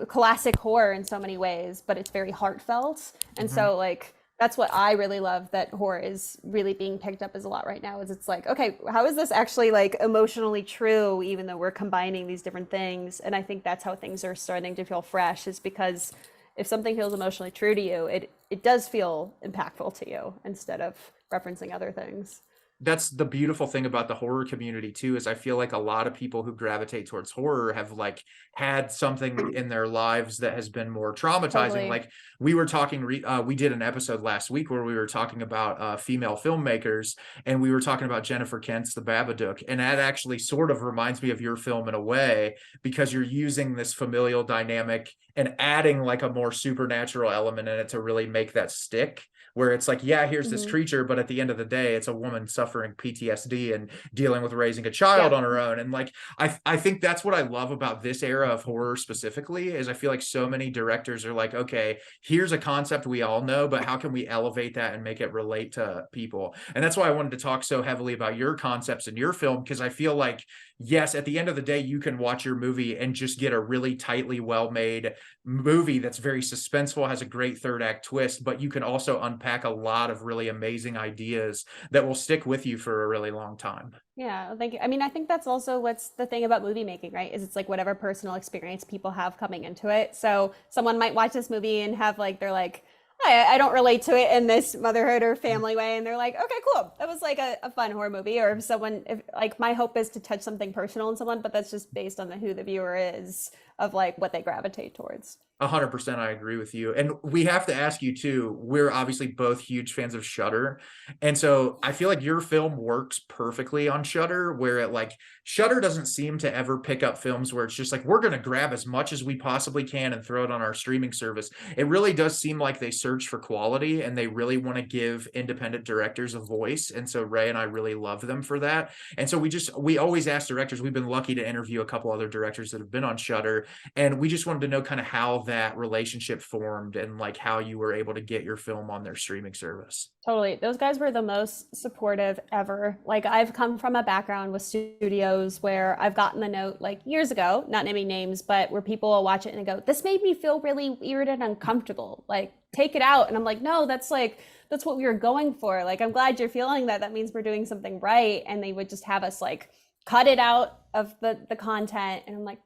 classic horror in so many ways, but it's very heartfelt. And so like that's what I really love that horror is really being picked up as a lot right now, is it's like, okay, how is this actually like emotionally true, even though we're combining these different things? And I think that's how things are starting to feel fresh, is because if something feels emotionally true to you, it does feel impactful to you instead of referencing other things. That's the beautiful thing about the horror community too, is I feel like a lot of people who gravitate towards horror have like had something in their lives that has been more traumatizing. Totally. Like we were talking, we did an episode last week where we were talking about female filmmakers, and we were talking about Jennifer Kent's The Babadook, and that actually sort of reminds me of your film in a way, because you're using this familial dynamic and adding like a more supernatural element in it to really make that stick, where it's like, yeah, here's this creature, but at the end of the day, it's a woman suffering PTSD and dealing with raising a child on her own. And like, I think that's what I love about this era of horror specifically, is I feel like so many directors are like, okay, here's a concept we all know, but how can we elevate that and make it relate to people? And that's why I wanted to talk so heavily about your concepts in your film, because I feel like, yes, at the end of the day, you can watch your movie and just get a really tightly well-made movie that's very suspenseful, has a great third act twist, but you can also unpack a lot of really amazing ideas that will stick with you for a really long time. Yeah, thank you. I mean, I think that's also what's the thing about movie making, right? Is it's like whatever personal experience people have coming into it. So someone might watch this movie and have like, they're like, I don't relate to it in this motherhood or family way. And they're like, okay, cool. That was like a fun horror movie. Or if like my hope is to touch something personal in someone, but that's just based on who the viewer is, of like what they gravitate towards. 100%, I agree with you. And we have to ask you too, we're obviously both huge fans of Shudder. And so I feel like your film works perfectly on Shudder, where it like, Shudder doesn't seem to ever pick up films where it's just like, we're going to grab as much as we possibly can and throw it on our streaming service. It really does seem like they search for quality, and they really want to give independent directors a voice. And so Ray and I really love them for that. And so we always ask directors, we've been lucky to interview a couple other directors that have been on Shudder, and we just wanted to know kind of how that relationship formed and like how you were able to get your film on their streaming service. Totally. Those guys were the most supportive ever. Like, I've come from a background with studios where I've gotten the note like years ago, not naming names, but where people will watch it and go, this made me feel really weird and uncomfortable. Like, take it out. And I'm like, no, that's what we were going for. Like, I'm glad you're feeling that. That means we're doing something right. And they would just have us like cut it out of the content. And I'm like,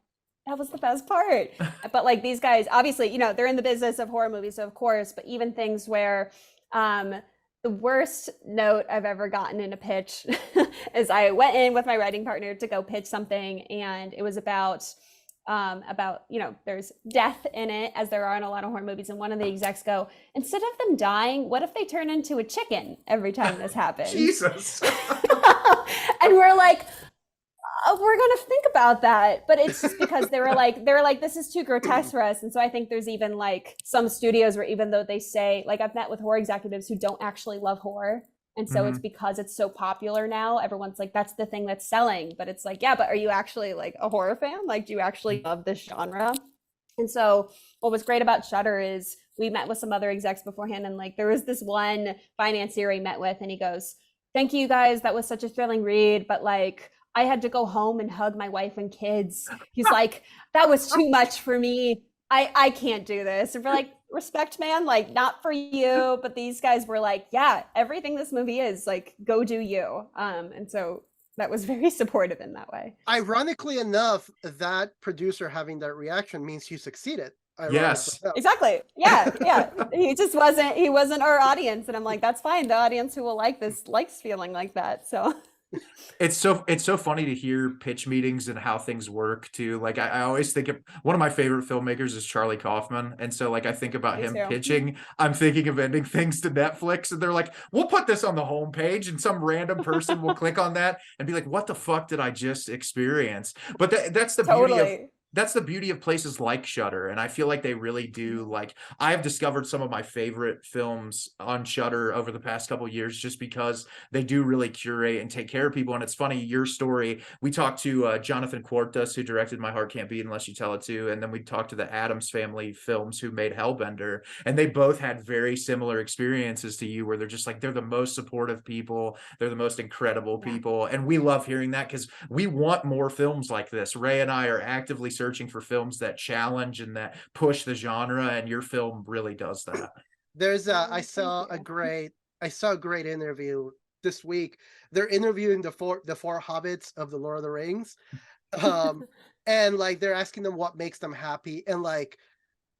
that was the best part. But like, these guys, obviously, they're in the business of horror movies, so of course, but even things where the worst note I've ever gotten in a pitch is I went in with my writing partner to go pitch something, and it was about there's death in it, as there are in a lot of horror movies, and one of the execs go, instead of them dying, what if they turn into a chicken every time this happens? Jesus. And we're like, we're going to think about that. But it's just because they were like, this is too grotesque for us. And so I think there's even like some studios where, even though they say, like, I've met with horror executives who don't actually love horror. And so it's because it's so popular now, everyone's like, that's the thing that's selling. But it's like, yeah, but are you actually like a horror fan? Like, do you actually love this genre? And so what was great about Shudder is we met with some other execs beforehand. And like, there was this one financier we met with, and he goes, thank you guys. That was such a thrilling read. But like, I had to go home and hug my wife and kids. He's like, that was too much for me. I can't do this. And we're like, respect, man, like, not for you. But these guys were like, yeah, everything this movie is, like, go do you. And so that was very supportive in that way. Ironically enough, that producer having that reaction means he succeeded. Yes, exactly. Yeah. He wasn't our audience. And I'm like, that's fine. The audience who will like this likes feeling like that. So it's so funny to hear pitch meetings and how things work too. Like I always think of one of my favorite filmmakers is Charlie Kaufman, and so like I think about him pitching, I'm thinking of ending things to Netflix, and they're like, we'll put this on the homepage, and some random person will click on that and be like, what the fuck did I just experience? But that's the beauty of places like Shudder, and I feel like they really do. Like, I've discovered some of my favorite films on Shudder over the past couple of years just because they do really curate and take care of people. And it's funny, your story, we talked to Jonathan Quartas, who directed My Heart Can't Beat Unless You Tell It To, and then we talked to the Addams Family films, who made Hellbender, and they both had very similar experiences to you, where they're just like, they're the most supportive people, they're the most incredible people, and we love hearing that because we want more films like this. Ray and I are actively searching for films that challenge and that push the genre, and your film really does that. There's Oh, I saw thank a great interview this week. They're interviewing the four hobbits of the Lord of the Rings. Um and like they're asking them what makes them happy, and like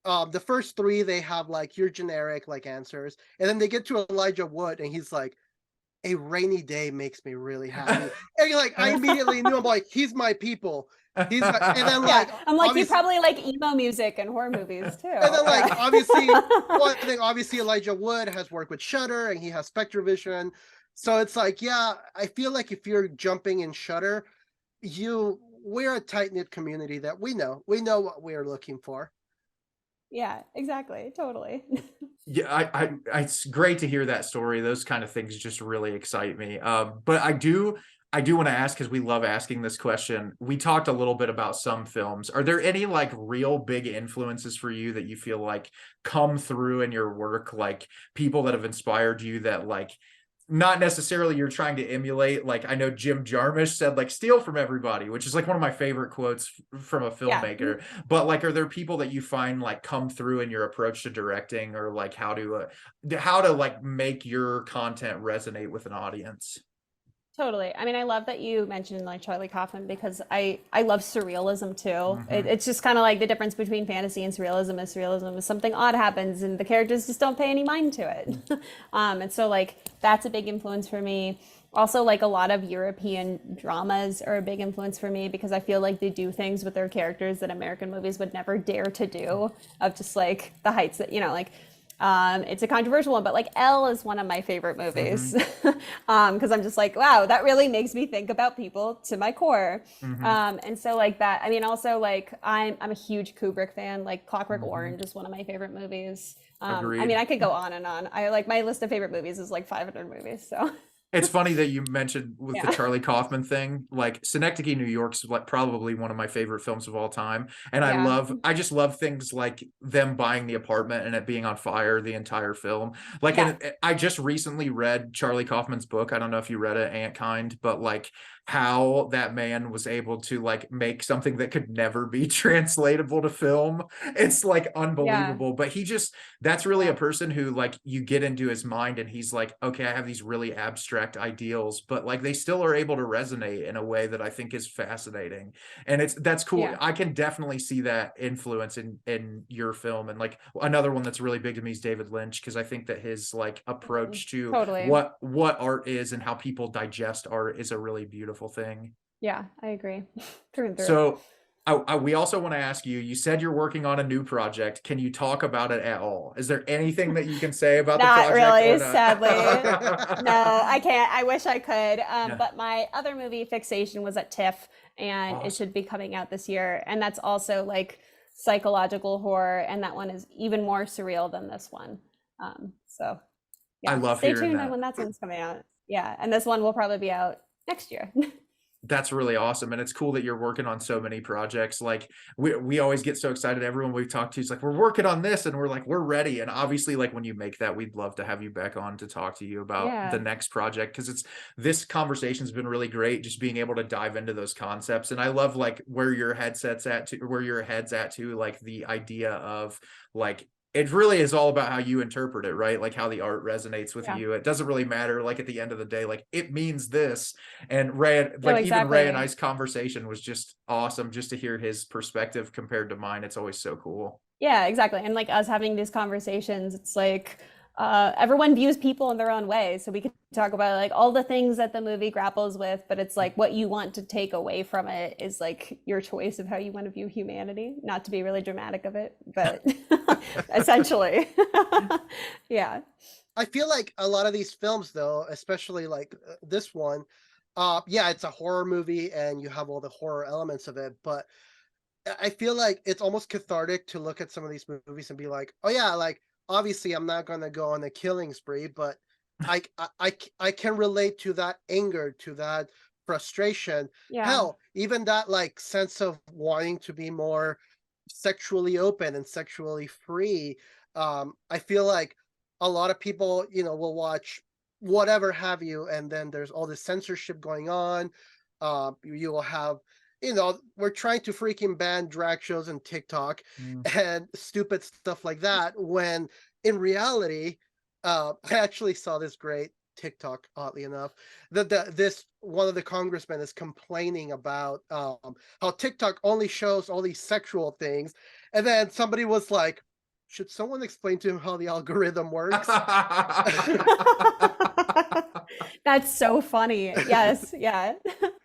the first three they have like your generic like answers, and then they get to Elijah Wood and he's like, a rainy day makes me really happy. And like I immediately knew, I'm like, he's my people. He's my, and then like Yeah, I'm like, you obviously, probably like emo music and horror movies too. and then like Yeah. obviously, well, I think obviously Elijah Wood has worked with Shudder and he has Spectrovision. So it's like, yeah, I feel like if you're jumping in Shudder, we're a tight-knit community that we know what we're looking for. Yeah, exactly. Totally. Yeah, it's great to hear that story. Those kind of things just really excite me. But I do want to ask, because we love asking this question. We talked a little bit about some films. Are there any like real big influences for you that you feel like come through in your work, like people that have inspired you that like not necessarily you're trying to emulate? Like I know Jim Jarmusch said like steal from everybody, which is like one of my favorite quotes from a Yeah. filmmaker. But like, are there people that you find like come through in your approach to directing, or like how to like make your content resonate with an audience? Totally. I mean, I love that you mentioned like Charlie Kaufman, because I love surrealism too. It's just kind of like the difference between fantasy and surrealism is something odd happens and the characters just don't pay any mind to it. And so like that's a big influence for me. Also, like a lot of European dramas are a big influence for me, because I feel like they do things with their characters that American movies would never dare to do, of just like the heights that, like it's a controversial one, but like Elle is one of my favorite movies, because I'm just like, wow, that really makes me think about people to my core. And so like that, I mean, also like I'm a huge Kubrick fan. Like Clockwork Orange is one of my favorite movies. I Agreed. mean, I could go on and on. I like, my list of favorite movies is like 500 movies. So It's funny that you mentioned with the yeah. Charlie Kaufman thing. Like Synecdoche, New York's like probably one of my favorite films of all time. And Yeah. I just love things like them buying the apartment and it being on fire the entire film. Like, Yeah. and I just recently read Charlie Kaufman's book. I don't know if you read it, Antkind, but like how that man was able to like make something that could never be translatable to film. It's like Yeah. unbelievable. But that's really Yeah. a person who like you get into his mind and he's like, okay, I have these really abstract ideals, but like they still are able to resonate in a way that I think is fascinating. And that's cool. Yeah. I can definitely see that influence in your film. And like another one that's really big to me is David Lynch, because I think that his like approach to Totally. what art is and how people digest art is a really beautiful thing. Yeah, I agree. Through and through. So we also want to ask you, you said you're working on a new project. Can you talk about it at all? Is there anything that you can say about the Not project? really, Not? sadly. No, I can't. I wish I could. But my other movie, Fixation, was at TIFF, and it should be coming out this year. And that's also like psychological horror, and that one is even more surreal than this one. So yeah, I love stay hearing tuned that. when that one's coming out. Yeah, and this one will probably be out next year. That's really awesome. And it's cool that you're working on so many projects. Like we always get so excited. Everyone we've talked to is like, we're working on this, and we're like, we're ready. And obviously like when you make that, we'd love to have you back on to talk to you about the next project. Cause this conversation's been really great. Just being able to dive into those concepts. And I love like where your head's at to like the idea of like, it really is all about how you interpret it, right? Like how the art resonates with you. It doesn't really matter. Like at the end of the day, like it means this. And Ray, like even Ray and I's conversation was just awesome, just to hear his perspective compared to mine. It's always so cool. Yeah, exactly. And like us having these conversations, it's like everyone views people in their own way. So we can talk about like all the things that the movie grapples with, but it's like what you want to take away from it is like your choice of how you want to view humanity. Not to be really dramatic of it, but essentially. Yeah. I feel like a lot of these films, though, especially like this one, yeah, it's a horror movie and you have all the horror elements of it, but I feel like it's almost cathartic to look at some of these movies and be like, oh yeah, like obviously I'm not going to go on a killing spree, but I can relate to that anger, to that frustration. Yeah. Hell, even that like sense of wanting to be more sexually open and sexually free. I feel like a lot of people, will watch whatever have you, and then there's all this censorship going on. You will have, we're trying to freaking ban drag shows and TikTok and stupid stuff like that, when in reality, I actually saw this great TikTok, oddly enough, that this one of the congressmen is complaining about how TikTok only shows all these sexual things, and then somebody was like, should someone explain to him how the algorithm works? That's so funny. Yes, yeah.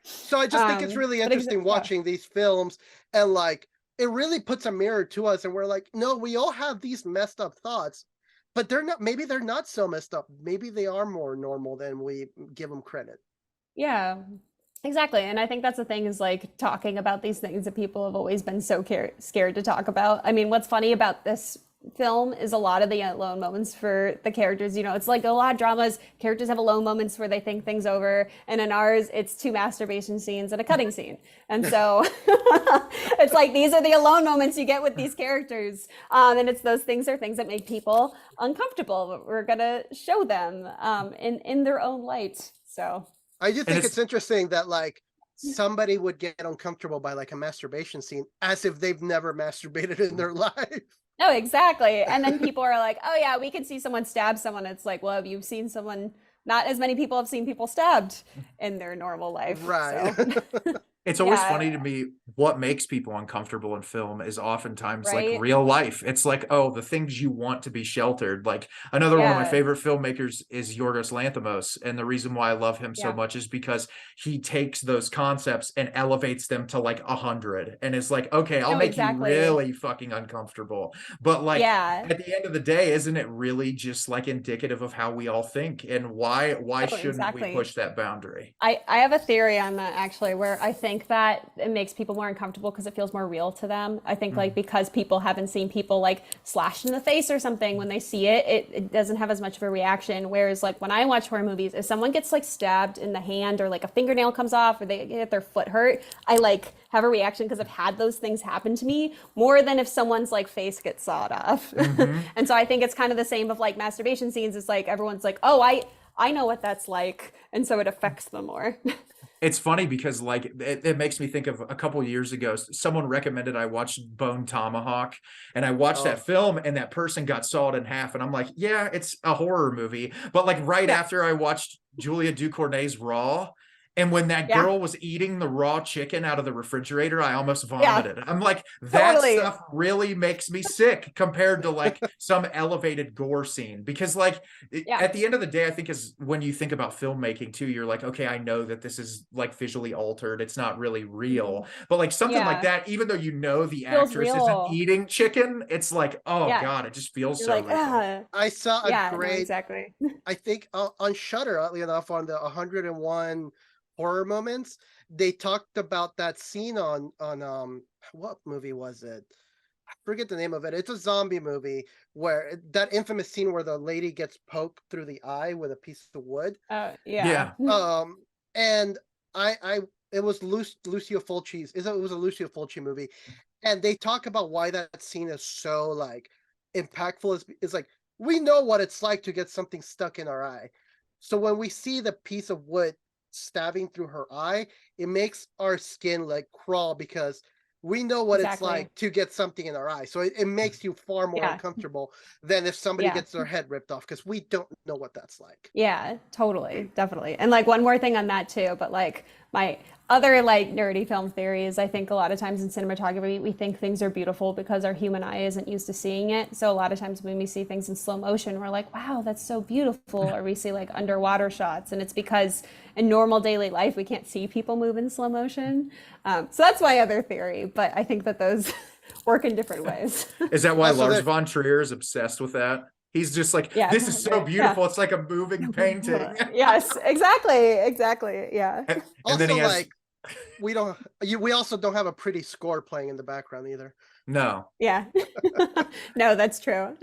So I just think it's really but interesting yeah. watching these films, and like it really puts a mirror to us, and we're like, no, we all have these messed up thoughts, but maybe they're not so messed up. Maybe they are more normal than we give them credit. Yeah, exactly. And I think that's the thing is like talking about these things that people have always been so scared to talk about. I mean, what's funny about this film is a lot of the alone moments for the characters. You know, it's like a lot of dramas, characters have alone moments where they think things over. And in ours, it's 2 masturbation scenes and a cutting scene. And so it's like, these are the alone moments you get with these characters. And it's those things are things that make people uncomfortable, but we're going to show them in their own light. So. I do think it's interesting that like somebody would get uncomfortable by like a masturbation scene as if they've never masturbated in their life. No, exactly. And then people are like, oh yeah, we can see someone stab someone. It's like, well, you've seen someone, not as many people have seen people stabbed in their normal life. Right. So. It's always funny to me, what makes people uncomfortable in film is oftentimes like real life. It's like, oh, the things you want to be sheltered. Like another one of my favorite filmmakers is Yorgos Lanthimos. And the reason why I love him so much is because he takes those concepts and elevates them to like 100. And it's like, okay, I'll make you really fucking uncomfortable. But like at the end of the day, isn't it really just like indicative of how we all think? And why shouldn't we push that boundary? I have a theory on that actually, where I think that it makes people more uncomfortable because it feels more real to them. I think like because people haven't seen people like slashed in the face or something, when they see it, it doesn't have as much of a reaction. Whereas like when I watch horror movies, if someone gets like stabbed in the hand or like a fingernail comes off or they get their foot hurt, I like have a reaction because I've had those things happen to me more than if someone's like face gets sawed off. And so I think it's kind of the same of like masturbation scenes. It's like everyone's like, oh, I know what that's like. And so it affects them more. It's funny because like it makes me think of a couple of years ago, someone recommended I watch Bone Tomahawk, and I watched that film and that person got sawed in half. And I'm like, yeah, it's a horror movie. But like after I watched Julia Ducournay's Raw, and when that girl was eating the raw chicken out of the refrigerator, I almost vomited. I'm like, that stuff really makes me sick compared to like some elevated gore scene. Because like at the end of the day, I think is when you think about filmmaking too, you're like, okay, I know that this is like visually altered. It's not really real. But like something like that, even though you know the actress isn't eating chicken, it's like, oh God, it just feels so real. I saw a great, exactly. I think on Shudder, oddly enough, on the 101 horror moments, they talked about that scene on what movie was it? I forget the name of it. It's a zombie movie where that infamous scene where the lady gets poked through the eye with a piece of wood. And it was Lucio Fulci's. It was a Lucio Fulci movie, and they talk about why that scene is so like impactful. Is like we know what it's like to get something stuck in our eye, so when we see the piece of wood stabbing through her eye, it makes our skin like crawl because we know what it's like to get something in our eye. So it makes you far more uncomfortable than if somebody gets their head ripped off, because we don't know what that's like. Yeah, totally, definitely. And like one more thing on that too, but like my other like nerdy film theory is I think a lot of times in cinematography, we think things are beautiful because our human eye isn't used to seeing it. So a lot of times when we see things in slow motion, we're like, wow, that's so beautiful. Or we see like underwater shots. And it's because in normal daily life, we can't see people move in slow motion. So that's my other theory. But I think that those work in different ways. Is that why Lars von Trier is obsessed with that? He's just like, this is so beautiful. It's like a moving painting. Yes, exactly. Yeah. And also, then he has... we also don't have a pretty score playing in the background either. No. Yeah. No, that's true.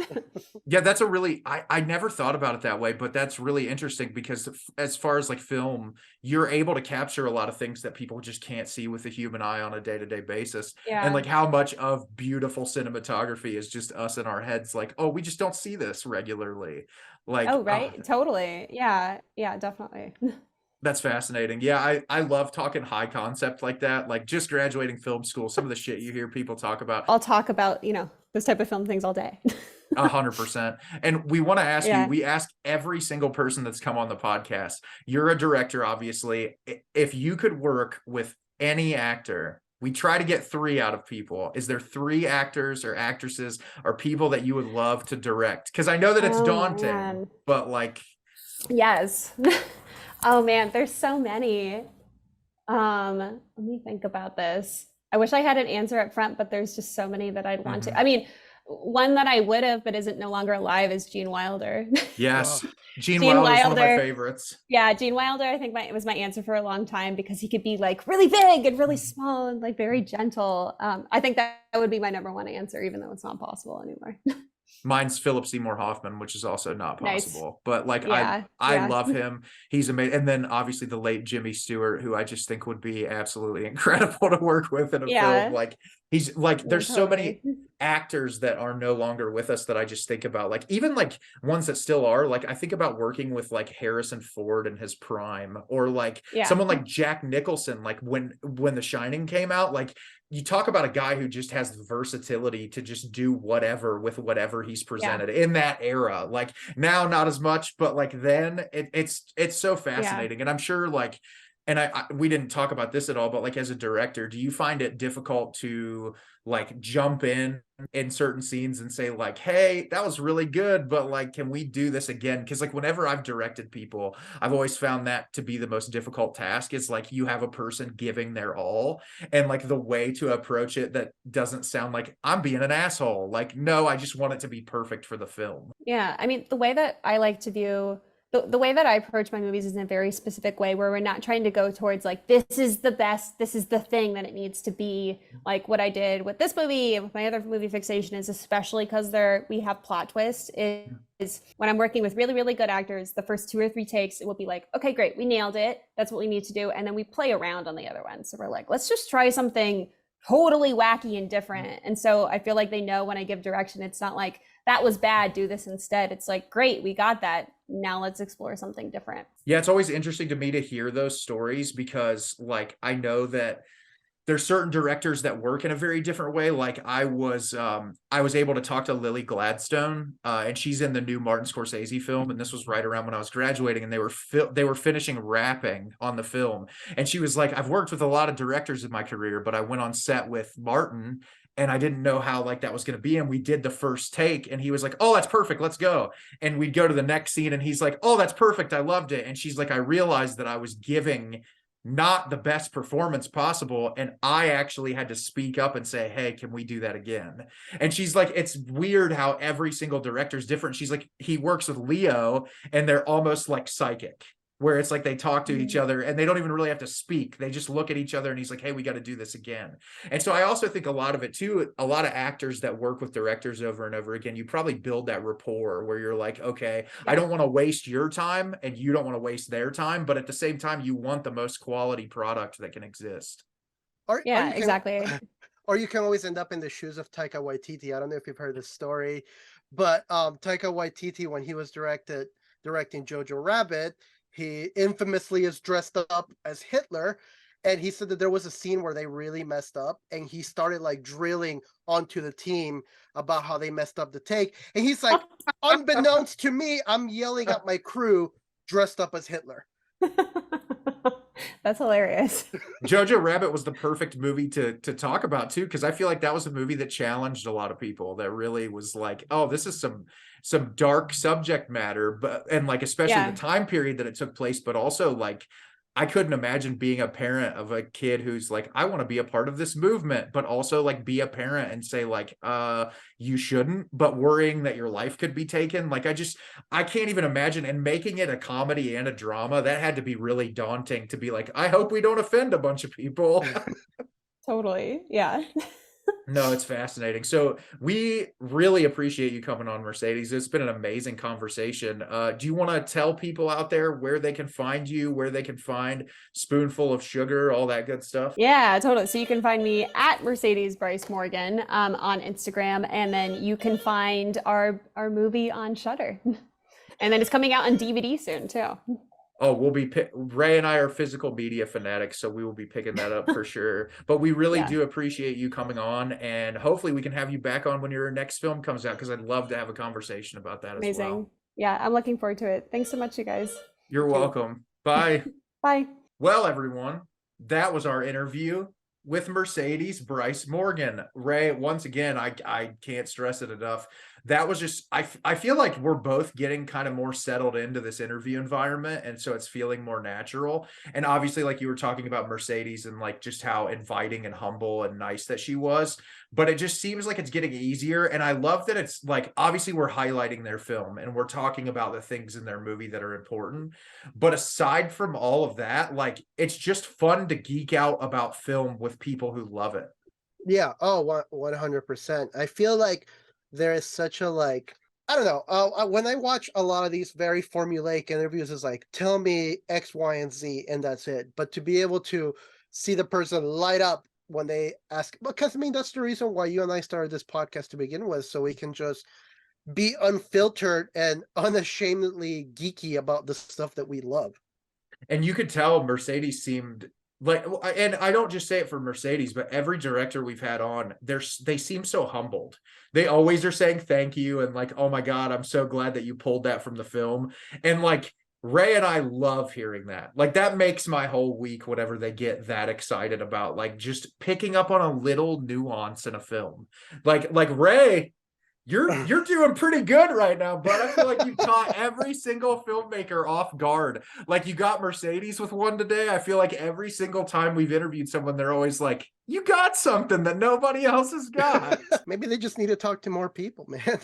Yeah, that's a really, I never thought about it that way, but that's really interesting because as far as like film, you're able to capture a lot of things that people just can't see with the human eye on a day-to-day basis. Yeah. And like how much of beautiful cinematography is just us in our heads like, oh, we just don't see this regularly. Like, oh, right. Totally. Yeah, definitely. That's fascinating. Yeah, I love talking high concept like that. Like just graduating film school, some of the shit you hear people talk about. I'll talk about, this type of film things all day. 100%. And we want to ask you, Yeah. we ask every single person that's come on the podcast. You're a director, obviously. If you could work with any actor, we try to get 3 out of people. Is there 3 actors or actresses or people that you would love to direct? Because I know that it's Oh, daunting, man. but like, Yes. Oh man, there's so many. Let me think about this. I wish I had an answer up front, but there's just so many that I'd want to. I mean, one that I would have, but isn't no longer alive is Gene Wilder. yes, Gene Gene Wilder is one of my Wilder. favorites. Yeah, Gene Wilder, I think it was my answer for a long time because he could be like really big and really small and like very gentle. I think that would be my number 1 answer, even though it's not possible anymore. Mine's Philip Seymour Hoffman, which is also not Nice. possible. But like Yeah, I yeah. love him. He's amazing. And then obviously the late Jimmy Stewart, who I just think would be absolutely incredible to work with in a Yeah. film. Like he's like, there's so many Totally. actors that are no longer with us that I just think about. Like even like ones that still are. Like I think about working with like Harrison Ford in his prime, or like Yeah. someone like Jack Nicholson. Like when The Shining came out, like you talk about a guy who just has the versatility to just do whatever with whatever he's presented in that era. Like now, not as much, but like then it's so fascinating. And I'm sure like, and we didn't talk about this at all, but like as a director, do you find it difficult to like jump in certain scenes and say like, hey, that was really good, but like, can we do this again? Because like whenever I've directed people, I've always found that to be the most difficult task. Is like you have a person giving their all, and like the way to approach it that doesn't sound like I'm being an asshole. Like, no, I just want it to be perfect for the film. Yeah, I mean, the way that I like to view the way that I approach my movies is in a very specific way where we're not trying to go towards like, this is the best, this is the thing that it needs to be. Like what I did with this movie and with my other movie Fixation is, especially because we have plot twists, is when I'm working with really, really good actors, the first 2 or 3 takes, it will be like, okay, great, we nailed it. That's what we need to do. And then we play around on the other one. So we're like, let's just try something totally wacky and different. And so I feel like they know when I give direction, it's not like, that was bad, do this instead. It's like, great, we got that. Now let's explore something different. Yeah, it's always interesting to me to hear those stories because like I know that there's certain directors that work in a very different way. Like I was able to talk to Lily Gladstone, and she's in the new Martin Scorsese film, and this was right around when I was graduating, and they were finishing wrapping on the film, and she was like, I've worked with a lot of directors in my career, but I went on set with Martin and I didn't know how like that was going to be. And we did the first take and he was like, oh, that's perfect, let's go. And we'd go to the next scene and he's like, oh, that's perfect, I loved it. And she's like, I realized that I was giving not the best performance possible, and I actually had to speak up and say, hey, can we do that again? And she's like, it's weird how every single director is different. She's like, he works with Leo and they're almost like psychic, where it's like they talk to each other and they don't even really have to speak. They just look at each other and he's like, hey, we got to do this again. And so I also think a lot of it too, a lot of actors that work with directors over and over again, you probably build that rapport where you're like, okay, I don't want to waste your time and you don't want to waste their time, but at the same time, you want the most quality product that can exist. Exactly. Or you can always end up in the shoes of Taika Waititi. I don't know if you've heard this story, but Taika Waititi, when he was directing Jojo Rabbit, he infamously is dressed up as Hitler, and he said that there was a scene where they really messed up, and he started like drilling onto the team about how they messed up the take, and he's like, unbeknownst to me, I'm yelling at my crew dressed up as Hitler. That's hilarious. Jojo Rabbit was the perfect movie to talk about too, because I feel like that was a movie that challenged a lot of people, that really was like, oh, this is some dark subject matter, and like especially the time period that it took place, but also like I couldn't imagine being a parent of a kid who's like, I want to be a part of this movement, but also like be a parent and say like, you shouldn't, but worrying that your life could be taken. Like, I can't even imagine. And making it a comedy and a drama, that had to be really daunting to be like, I hope we don't offend a bunch of people. Totally. Yeah. No, it's fascinating. So we really appreciate you coming on, Mercedes. It's been an amazing conversation. Do you want to tell people out there where they can find you, where they can find Spoonful of Sugar, all that good stuff? Yeah, totally. So you can find me at Mercedes Bryce Morgan on Instagram, and then you can find our movie on Shudder. And then it's coming out on DVD soon too. Oh, Ray and I are physical media fanatics, so we will be picking that up for sure. But we really do appreciate you coming on, and hopefully we can have you back on when your next film comes out, because I'd love to have a conversation about that as well. Yeah, I'm looking forward to it. Thanks so much, you guys. You're welcome. Bye. Bye. Well, everyone, that was our interview with Mercedes Bryce Morgan. Ray, once again, I can't stress it enough. That was just, I feel like we're both getting kind of more settled into this interview environment, and so it's feeling more natural. And obviously, like you were talking about Mercedes and like just how inviting and humble and nice that she was, but it just seems like it's getting easier. And I love that it's like, obviously we're highlighting their film and we're talking about the things in their movie that are important, but aside from all of that, like it's just fun to geek out about film with people who love it. Yeah. Oh, 100%. I feel like there is such a like, I don't know. When I watch a lot of these very formulaic interviews, it's like, tell me X, Y, and Z, and that's it. But to be able to see the person light up when they ask, because I mean, that's the reason why you and I started this podcast to begin with, so we can just be unfiltered and unashamedly geeky about the stuff that we love. And you could tell Mercedes seemed like, and I don't just say it for Mercedes, but every director we've had on, they seem so humbled. They always are saying thank you and like, oh my God, I'm so glad that you pulled that from the film. And like Ray and I love hearing that. Like that makes my whole week whenever they get that excited about like just picking up on a little nuance in a film. Like Ray, you're doing pretty good right now, bud. I feel like you caught every single filmmaker off guard. Like you got Mercedes with one today. I feel like every single time we've interviewed someone, they're always like, you got something that nobody else has got. Maybe they just need to talk to more people, man.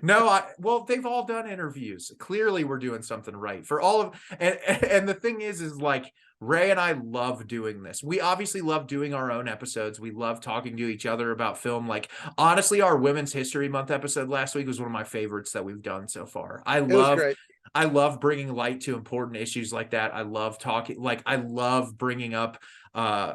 No, well, they've all done interviews. Clearly we're doing something right for all of, and the thing is like, Ray and I love doing this. We obviously love doing our own episodes. We love talking to each other about film. Like, honestly, our Women's History Month episode last week was one of my favorites that we've done so far. I love bringing light to important issues like that. I love bringing up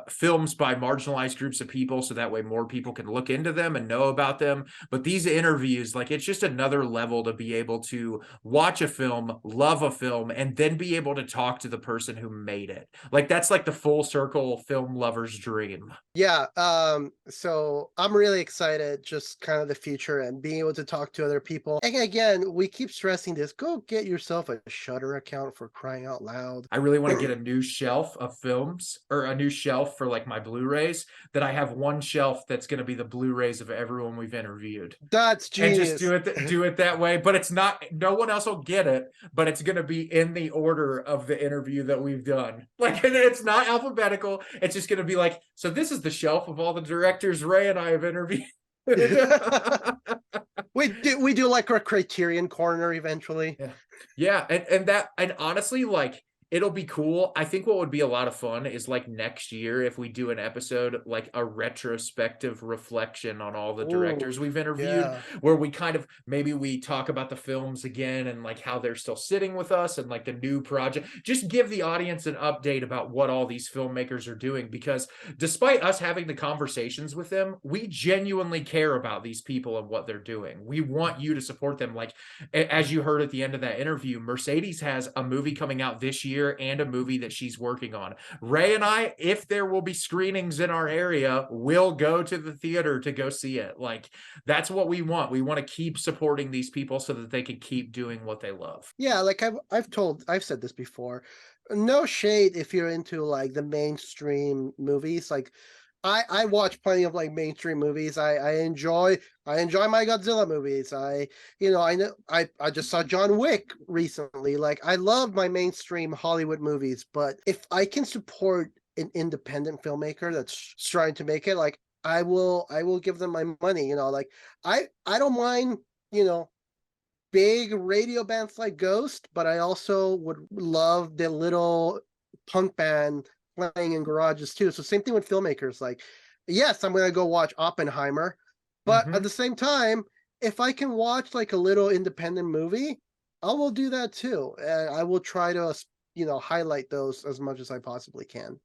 films by marginalized groups of people, so that way more people can look into them and know about them. But these interviews, like, it's just another level to be able to watch a film, love a film, and then be able to talk to the person who made it. Like, that's like the full circle film lover's dream. Yeah. So I'm really excited, just kind of the future and being able to talk to other people. And again, we keep stressing this. Go get yourself a Shudder account, for crying out loud. I really want to get a new shelf of films, or a new shelf for like my Blu-rays, that I have one shelf that's going to be the Blu-rays of everyone we've interviewed. That's genius. And just do it that way. But it's not, no one else will get it, but it's going to be in the order of the interview that we've done. Like, it's not alphabetical. It's just going to be like, so this is the shelf of all the directors Ray and I have interviewed. we do like our Criterion corner eventually. Yeah. And honestly, like, it'll be cool. I think what would be a lot of fun is like next year, if we do an episode, like a retrospective reflection on all the directors we've interviewed, where we kind of, maybe we talk about the films again and like how they're still sitting with us and like the new project, just give the audience an update about what all these filmmakers are doing. Because despite us having the conversations with them, we genuinely care about these people and what they're doing. We want you to support them. Like, as you heard at the end of that interview, Mercedes has a movie coming out this year and a movie that she's working on. Ray and I, if there will be screenings in our area, will go to the theater to go see it. Like, that's what we want. We want to keep supporting these people so that they can keep doing what they love. Yeah, like I've said this before. No shade if you're into like the mainstream movies. Like, I watch plenty of like mainstream movies. I enjoy my Godzilla movies. I just saw John Wick recently. Like, I love my mainstream Hollywood movies, but if I can support an independent filmmaker that's trying to make it, like, I will give them my money. Like, I don't mind, big radio bands like Ghost, but I also would love the little punk band playing in garages too. So same thing with filmmakers. Like, yes, I'm gonna go watch Oppenheimer, but at the same time, if I can watch like a little independent movie, I will do that too. And I will try to highlight those as much as I possibly can.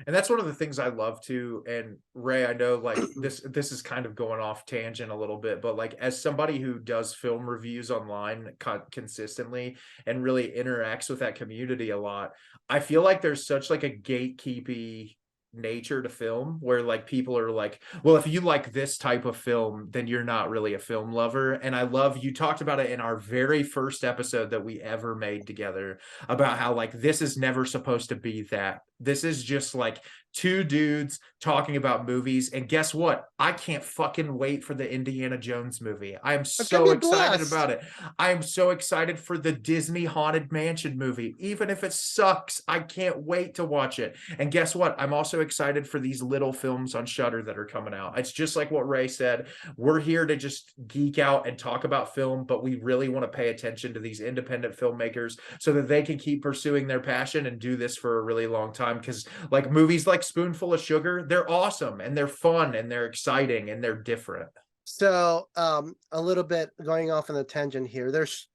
And that's one of the things I love too. And Ray, I know like this is kind of going off tangent a little bit, but like as somebody who does film reviews online consistently and really interacts with that community a lot, I feel like there's such like a gatekeepy nature to film where like people are like, well, if you like this type of film, then you're not really a film lover. And I love, you talked about it in our very first episode that we ever made together about how like this is never supposed to be that. This is just like two dudes talking about movies. And guess what? I can't fucking wait for the Indiana Jones movie. I am so excited about it. I am so excited for the Disney Haunted Mansion movie. Even if it sucks, I can't wait to watch it. And guess what? I'm also excited for these little films on Shudder that are coming out. It's just like what Ray said. We're here to just geek out and talk about film, but we really want to pay attention to these independent filmmakers so that they can keep pursuing their passion and do this for a really long time. Because like movies like Spoonful of Sugar, they're awesome and they're fun and they're exciting and they're different. So a little bit going off on a tangent here. There's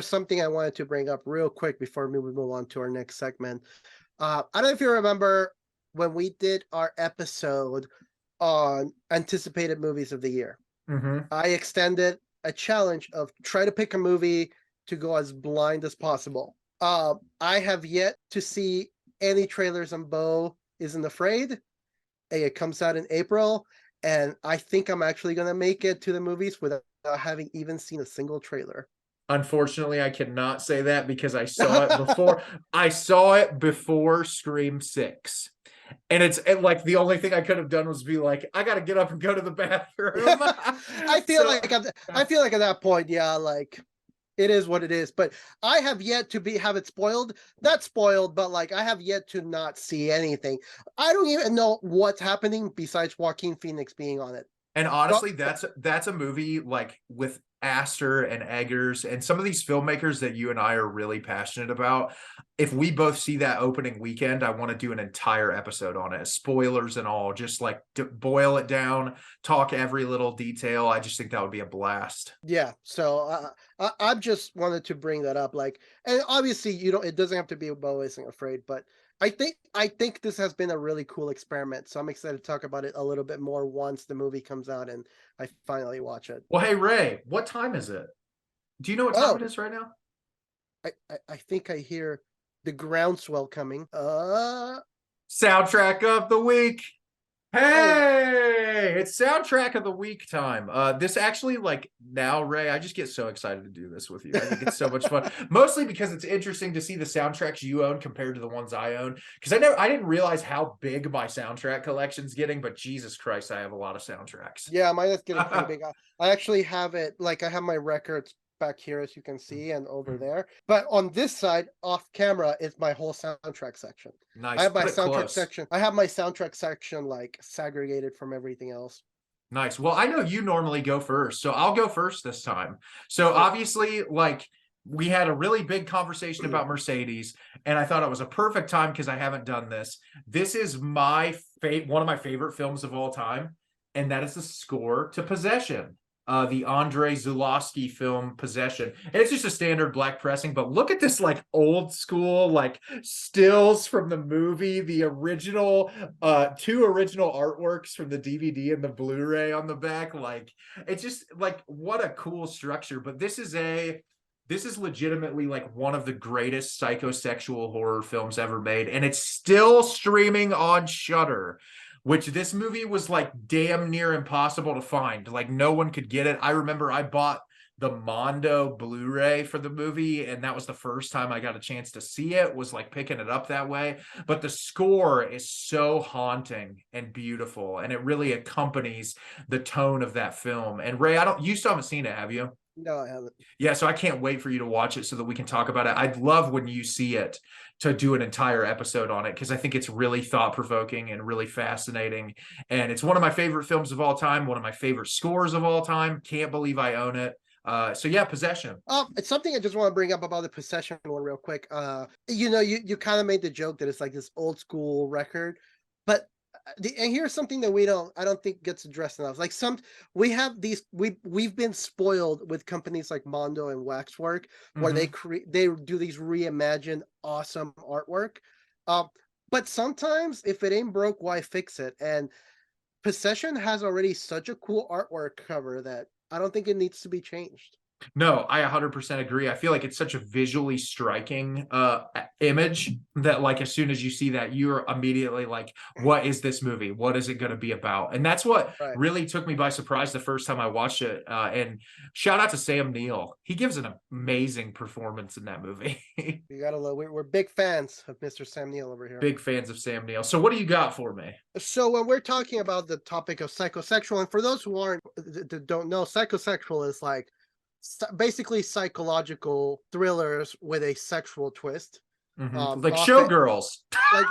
something I wanted to bring up real quick before we move on to our next segment. I don't know if you remember when we did our episode on anticipated movies of the year. I extended a challenge of try to pick a movie to go as blind as possible. I have yet to see any trailers on Beau Isn't Afraid. It comes out in April, and I think I'm actually going to make it to the movies without having even seen a single trailer. Unfortunately, I cannot say that because I saw it before. I saw it before Scream 6. And like the only thing I could have done was be like, I got to get up and go to the bathroom. I feel like at that point, yeah, like it is what it is. But I have yet to have it spoiled. Not spoiled, but like I have yet to not see anything. I don't even know what's happening besides Joaquin Phoenix being on it. And honestly, that's a movie like with Astor and Eggers and some of these filmmakers that you and I are really passionate about. If we both see that opening weekend, I want to do an entire episode on it, spoilers and all, just like boil it down, talk every little detail. I just think that would be a blast. Yeah. So I just wanted to bring that up. Like, and obviously, it doesn't have to be Beau Isn't Afraid, but I think this has been a really cool experiment. So I'm excited to talk about it a little bit more once the movie comes out and I finally watch it. Well, hey, Ray, what time is it? Do you know what time it is right now? I think I hear the groundswell coming. Soundtrack of the week. Hey, it's soundtrack of the week time. This actually, like now, Ray, I just get so excited to do this with you. I think it's so much fun, mostly because it's interesting to see the soundtracks you own compared to the ones I own. Because I didn't realize how big my soundtrack collection's getting, but Jesus Christ, I have a lot of soundtracks. Yeah, mine is getting pretty big. I actually have it, like I have my records back here, as you can see, and over there. But on this side, off camera, is my whole soundtrack section. Nice. I have my soundtrack section. I have my soundtrack section like segregated from everything else. Nice. Well, I know you normally go first, so I'll go first this time. So obviously, like we had a really big conversation about Mercedes, and I thought it was a perfect time because I haven't done this. This is one of my favorite films of all time, and that is the score to Possession. The Andrei Zulawski film Possession. And it's just a standard black pressing, but look at this like old school like stills from the movie, the original two original artworks from the DVD and the Blu-ray on the back. Like it's just like what a cool structure. But this is legitimately like one of the greatest psychosexual horror films ever made, and it's still streaming on Shudder, which this movie was like damn near impossible to find. Like no one could get it. I remember I bought the Mondo Blu-ray for the movie, and that was the first time I got a chance to see it, was like picking it up that way. But the score is so haunting and beautiful, and it really accompanies the tone of that film. And Ray, you still haven't seen it, have you? No, I haven't. Yeah, so I can't wait for you to watch it so that we can talk about it. I'd love when you see it to do an entire episode on it because I think it's really thought-provoking and really fascinating. And it's one of my favorite films of all time, one of my favorite scores of all time. Can't believe I own it. So yeah, Possession. It's something I just want to bring up about the Possession one real quick. You kind of made the joke that it's like this old school record, but and here's something that I don't think gets addressed enough. Like we've been spoiled with companies like Mondo and Waxwork where they do these reimagined awesome artwork. But But sometimes if it ain't broke, why fix it? And Possession has already such a cool artwork cover that I don't think it needs to be changed. No, I 100% agree. I feel like it's such a visually striking image that, like, as soon as you see that, you're immediately like, what is this movie? What is it going to be about? And that's what Right. really took me by surprise the first time I watched it. And shout out to Sam Neill. He gives an amazing performance in that movie. You gotta love. We're big fans of Mr. Sam Neill over here. Big fans of Sam Neill. So what do you got for me? So when we're talking about the topic of psychosexual, and for those who don't know, psychosexual is like basically psychological thrillers with a sexual twist. Like often- Showgirls. Like,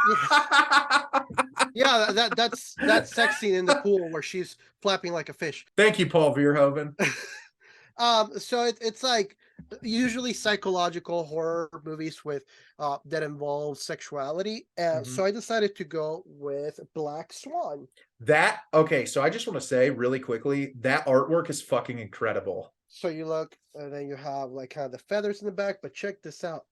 yeah, that's that sex scene in the pool where she's flapping like a fish. Thank you, Paul Verhoeven. So it's like usually psychological horror movies with that involve sexuality. So I decided to go with Black Swan. Okay, so I just want to say really quickly, that artwork is fucking incredible. So you look, and then you have like kind of the feathers in the back, but check this out.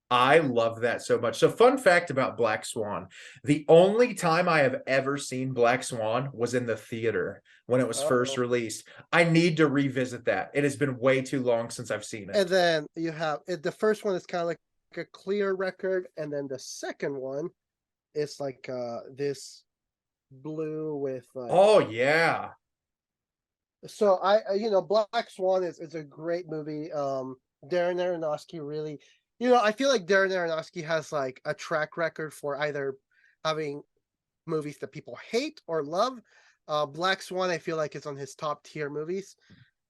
I love that so much. So fun fact about Black Swan, the only time I have ever seen Black Swan was in the theater when it was first released. I need to revisit that. It has been way too long since I've seen it. And then you have the first one is kind of like a clear record, and then the second one is like this blue with oh yeah. So Black Swan is a great movie. Darren Aronofsky really, I feel like Darren Aronofsky has like a track record for either having movies that people hate or love. Black Swan, I feel like, is on his top tier movies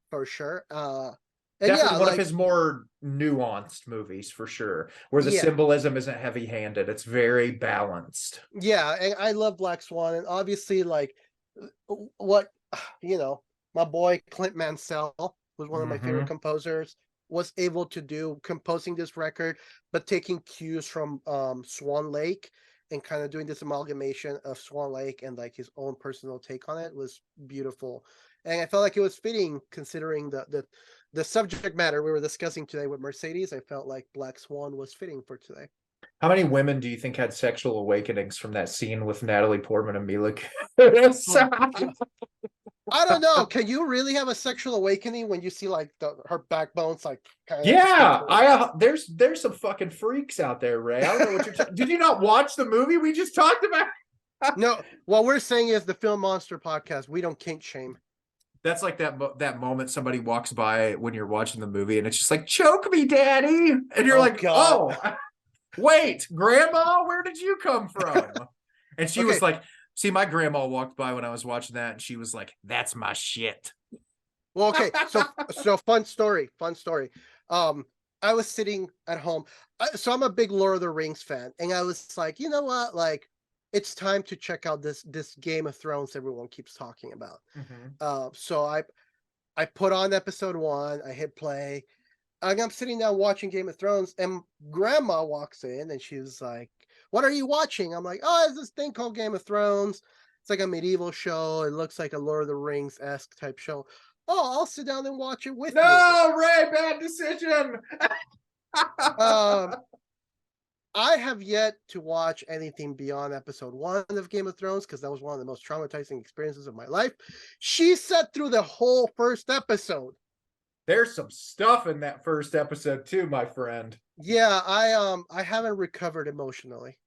for sure. Definitely one of his more nuanced movies for sure, where the symbolism isn't heavy-handed. It's very balanced. Yeah, and I love Black Swan, and obviously, like, what my boy Clint Mansell was one of my favorite composers, was able to do composing this record, but taking cues from Swan Lake and kind of doing this amalgamation of Swan Lake and like his own personal take on it was beautiful. And I felt like it was fitting considering the subject matter we were discussing today with Mercedes. I felt like Black Swan was fitting for today. How many women do you think had sexual awakenings from that scene with Natalie Portman and Mila Kunis? I don't know. Can you really have a sexual awakening when you see like her backbones like kind of? Yeah, there's some fucking freaks out there, Ray. I don't know what you're Did you not watch the movie we just talked about? No, what we're saying is the Film Monster podcast, we don't kink shame. That's like that moment somebody walks by when you're watching the movie and it's just like, choke me, daddy. And you're like, God. Oh, wait, grandma, where did you come from? And she was like, see, my grandma walked by when I was watching that and she was like, that's my shit. Well, okay. So fun story. I was sitting at home. So I'm a big Lord of the Rings fan. And I was like, you know what? Like, it's time to check out this Game of Thrones everyone keeps talking about. So I put on episode 1, I hit play, and I'm sitting down watching Game of Thrones, and grandma walks in and she's like, what are you watching? I'm like, oh, it's this thing called Game of Thrones. It's like a medieval show. It looks like a Lord of the Rings-esque type show. Oh, I'll sit down and watch it with you. No, Ray, bad decision. I have yet to watch anything beyond episode 1 of Game of Thrones because that was one of the most traumatizing experiences of my life. She sat through the whole first episode. There's some stuff in that first episode too, my friend. Yeah, I haven't recovered emotionally.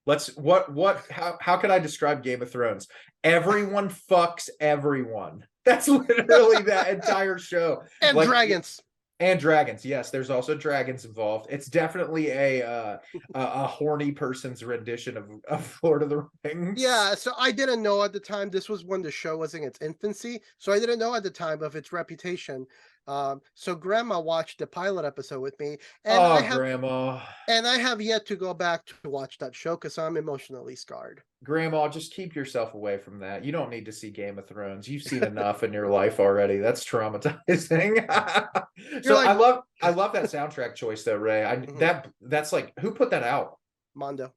How can I describe Game of Thrones? Everyone fucks everyone. That's literally that entire show. And like, dragons. And dragons, yes. There's also dragons involved. It's definitely a horny person's rendition of Lord of the Rings. Yeah, so I didn't know at the time. This was when the show was in its infancy, so I didn't know at the time of its reputation. So Grandma watched the pilot episode with me, and Grandma. And I have yet to go back to watch that show because I'm emotionally scarred. Grandma, just keep yourself away from that. You don't need to see Game of Thrones. You've seen enough in your life already. That's traumatizing. So like, I love that soundtrack choice though, Ray. That's like, who put that out? Mondo.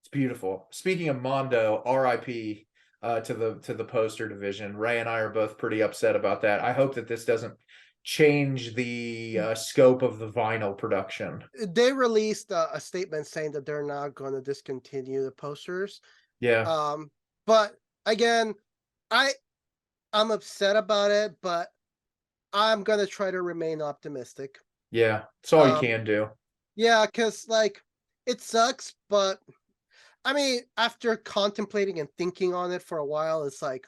It's beautiful. Speaking of Mondo, RIP to the poster division. Ray and I are both pretty upset about that. I hope that this doesn't change the scope of the vinyl production. They released a statement saying that they're not going to discontinue the posters. Yeah. But again, I'm upset about it, but I'm gonna try to remain optimistic. Yeah. It's all you can do. Yeah, because like it sucks, but I mean, after contemplating and thinking on it for a while, it's like,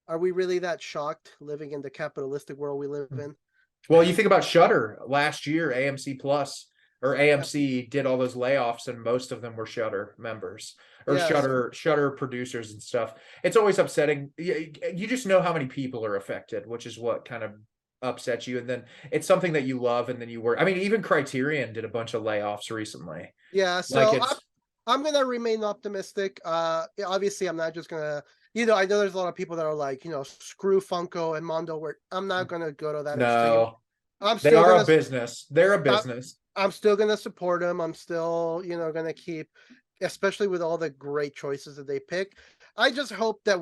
are we really that shocked living in the capitalistic world we live in? Well, you think about Shudder last year, AMC Plus or AMC did all those layoffs, and most of them were Shudder members or Shudder producers and stuff. It's always upsetting. You just know how many people are affected, which is what kind of upsets you. And then it's something that you love, and then you work. I mean, even Criterion did a bunch of layoffs recently. Yeah, so I'm gonna remain optimistic. Obviously, I'm not just gonna. I know there's a lot of people that are like, screw Funko and Mondo. Where I'm not gonna go to that extreme. They are a business. They're a business. I'm still gonna support them. I'm still, gonna keep, especially with all the great choices that they pick. I just hope that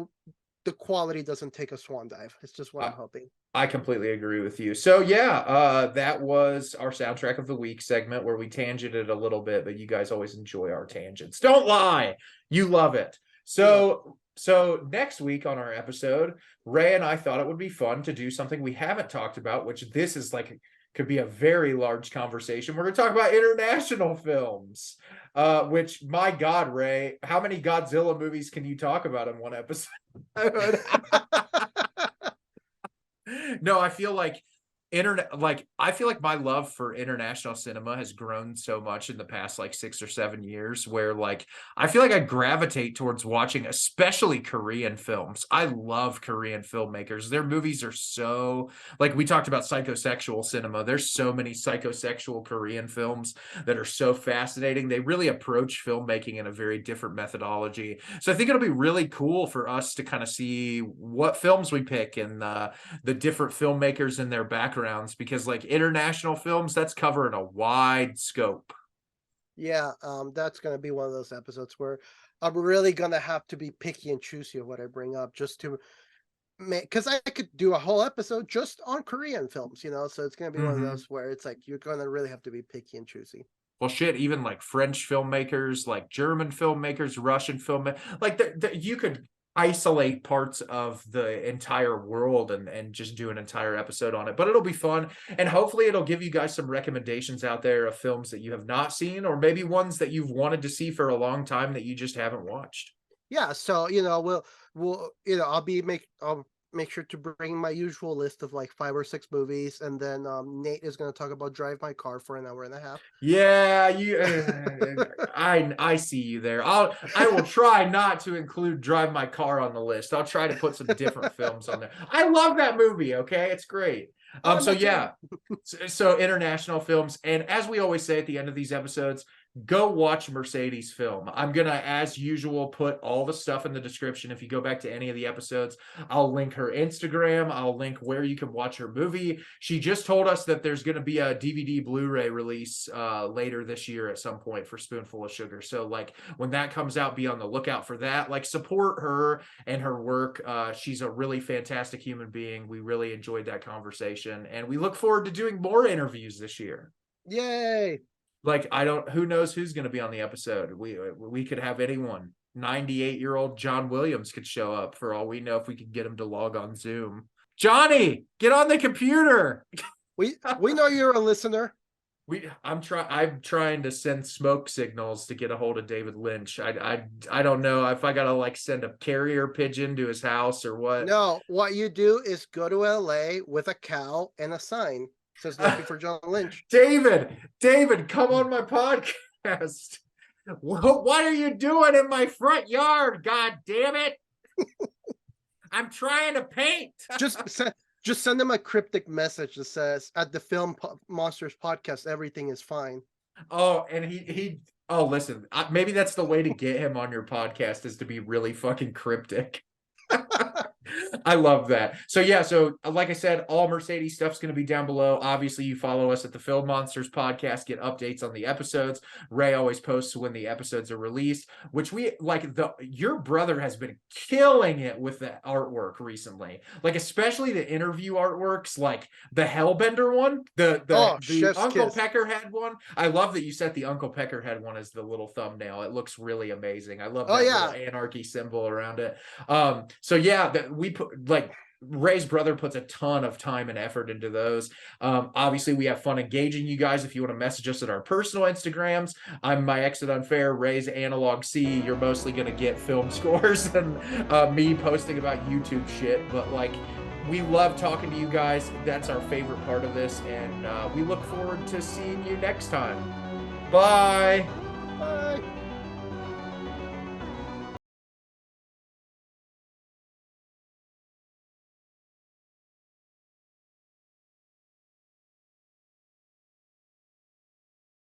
the quality doesn't take a swan dive. It's just what I'm hoping. I completely agree with you. So yeah, that was our soundtrack of the week segment where we tangented a little bit, but you guys always enjoy our tangents. Don't lie. You love it. So next week on our episode, Ray and I thought it would be fun to do something we haven't talked about, which this is could be a very large conversation. We're going to talk about international films, which, my God, Ray, how many Godzilla movies can you talk about in one episode? No, I feel like I feel like my love for international cinema has grown so much in the past 6 or 7 years, where I feel like I gravitate towards watching especially Korean films. I love Korean filmmakers. Their movies are so, we talked about psychosexual cinema. There's so many psychosexual Korean films that are so fascinating. They really approach filmmaking in a very different methodology. So I think it'll be really cool for us to kind of see what films we pick and the different filmmakers and their backgrounds, because international films, that's covering a wide scope. Yeah, that's gonna be one of those episodes where I'm really gonna have to be picky and choosy of what I bring up, just to make, because I could do a whole episode just on Korean films, so it's gonna be one of those where it's you're gonna really have to be picky and choosy. Well, shit, even French filmmakers, German filmmakers, Russian filmmakers, you could isolate parts of the entire world and just do an entire episode on it. But it'll be fun, and hopefully it'll give you guys some recommendations out there of films that you have not seen, or maybe ones that you've wanted to see for a long time that you just haven't watched. Yeah, so we'll I'll make sure to bring my usual list of 5 or 6 movies, and then Nate is going to talk about Drive My Car for an hour and a half. Yeah, I see you there. I will try not to include Drive My Car on the list. I'll try to put some different films on there. I love that movie. Okay, it's great. So international films, and as we always say at the end of these episodes, go watch Mercedes film. I'm gonna, as usual, put all the stuff in the description. If you go back to any of the episodes, I'll link her Instagram. I'll link where you can watch her movie. She just told us that there's gonna be a DVD Blu-ray release later this year at some point for Spoonful of Sugar. So when that comes out, be on the lookout for that. Support her and her work. She's a really fantastic human being. We really enjoyed that conversation, and we look forward to doing more interviews this year. Yay! Who knows who's going to be on the episode. We could have anyone. 98-year-old John Williams could show up, for all we know, if we could get him to log on Zoom. Johnny, get on the computer. We know you're a listener. I'm trying to send smoke signals to get a hold of David Lynch. I don't know if I gotta send a carrier pigeon to his house or what. No, what you do is go to LA with a cow and a sign. Says looking for John Lynch. David, come on my podcast. What are you doing in my front yard? God damn it. I'm trying to paint. Just send him a cryptic message that says, at the Film Monsters podcast, everything is fine. Oh, and listen, maybe that's the way to get him on your podcast, is to be really fucking cryptic. I love that. So yeah, so like I said, all Mercedes stuff's going to be down below. Obviously, you follow us at the Film Monsters podcast, get updates on the episodes. Ray always posts when the episodes are released, which we like. Your brother has been killing it with the artwork recently, like especially the interview artworks, like the Hellbender one, the Chef's Uncle kiss. Peckerhead one. I love that you set the Uncle Peckerhead one as the little thumbnail. It looks really amazing. I love that little anarchy symbol around it. So yeah, that we put like Ray's brother puts a ton of time and effort into those. Obviously, we have fun engaging you guys. If you want to message us at our personal Instagrams, I'm My Exit Unfair, Ray's Analog C. You're mostly going to get film scores and me posting about YouTube shit. But like, we love talking to you guys. That's our favorite part of this. And we look forward to seeing you next time. Bye. Bye.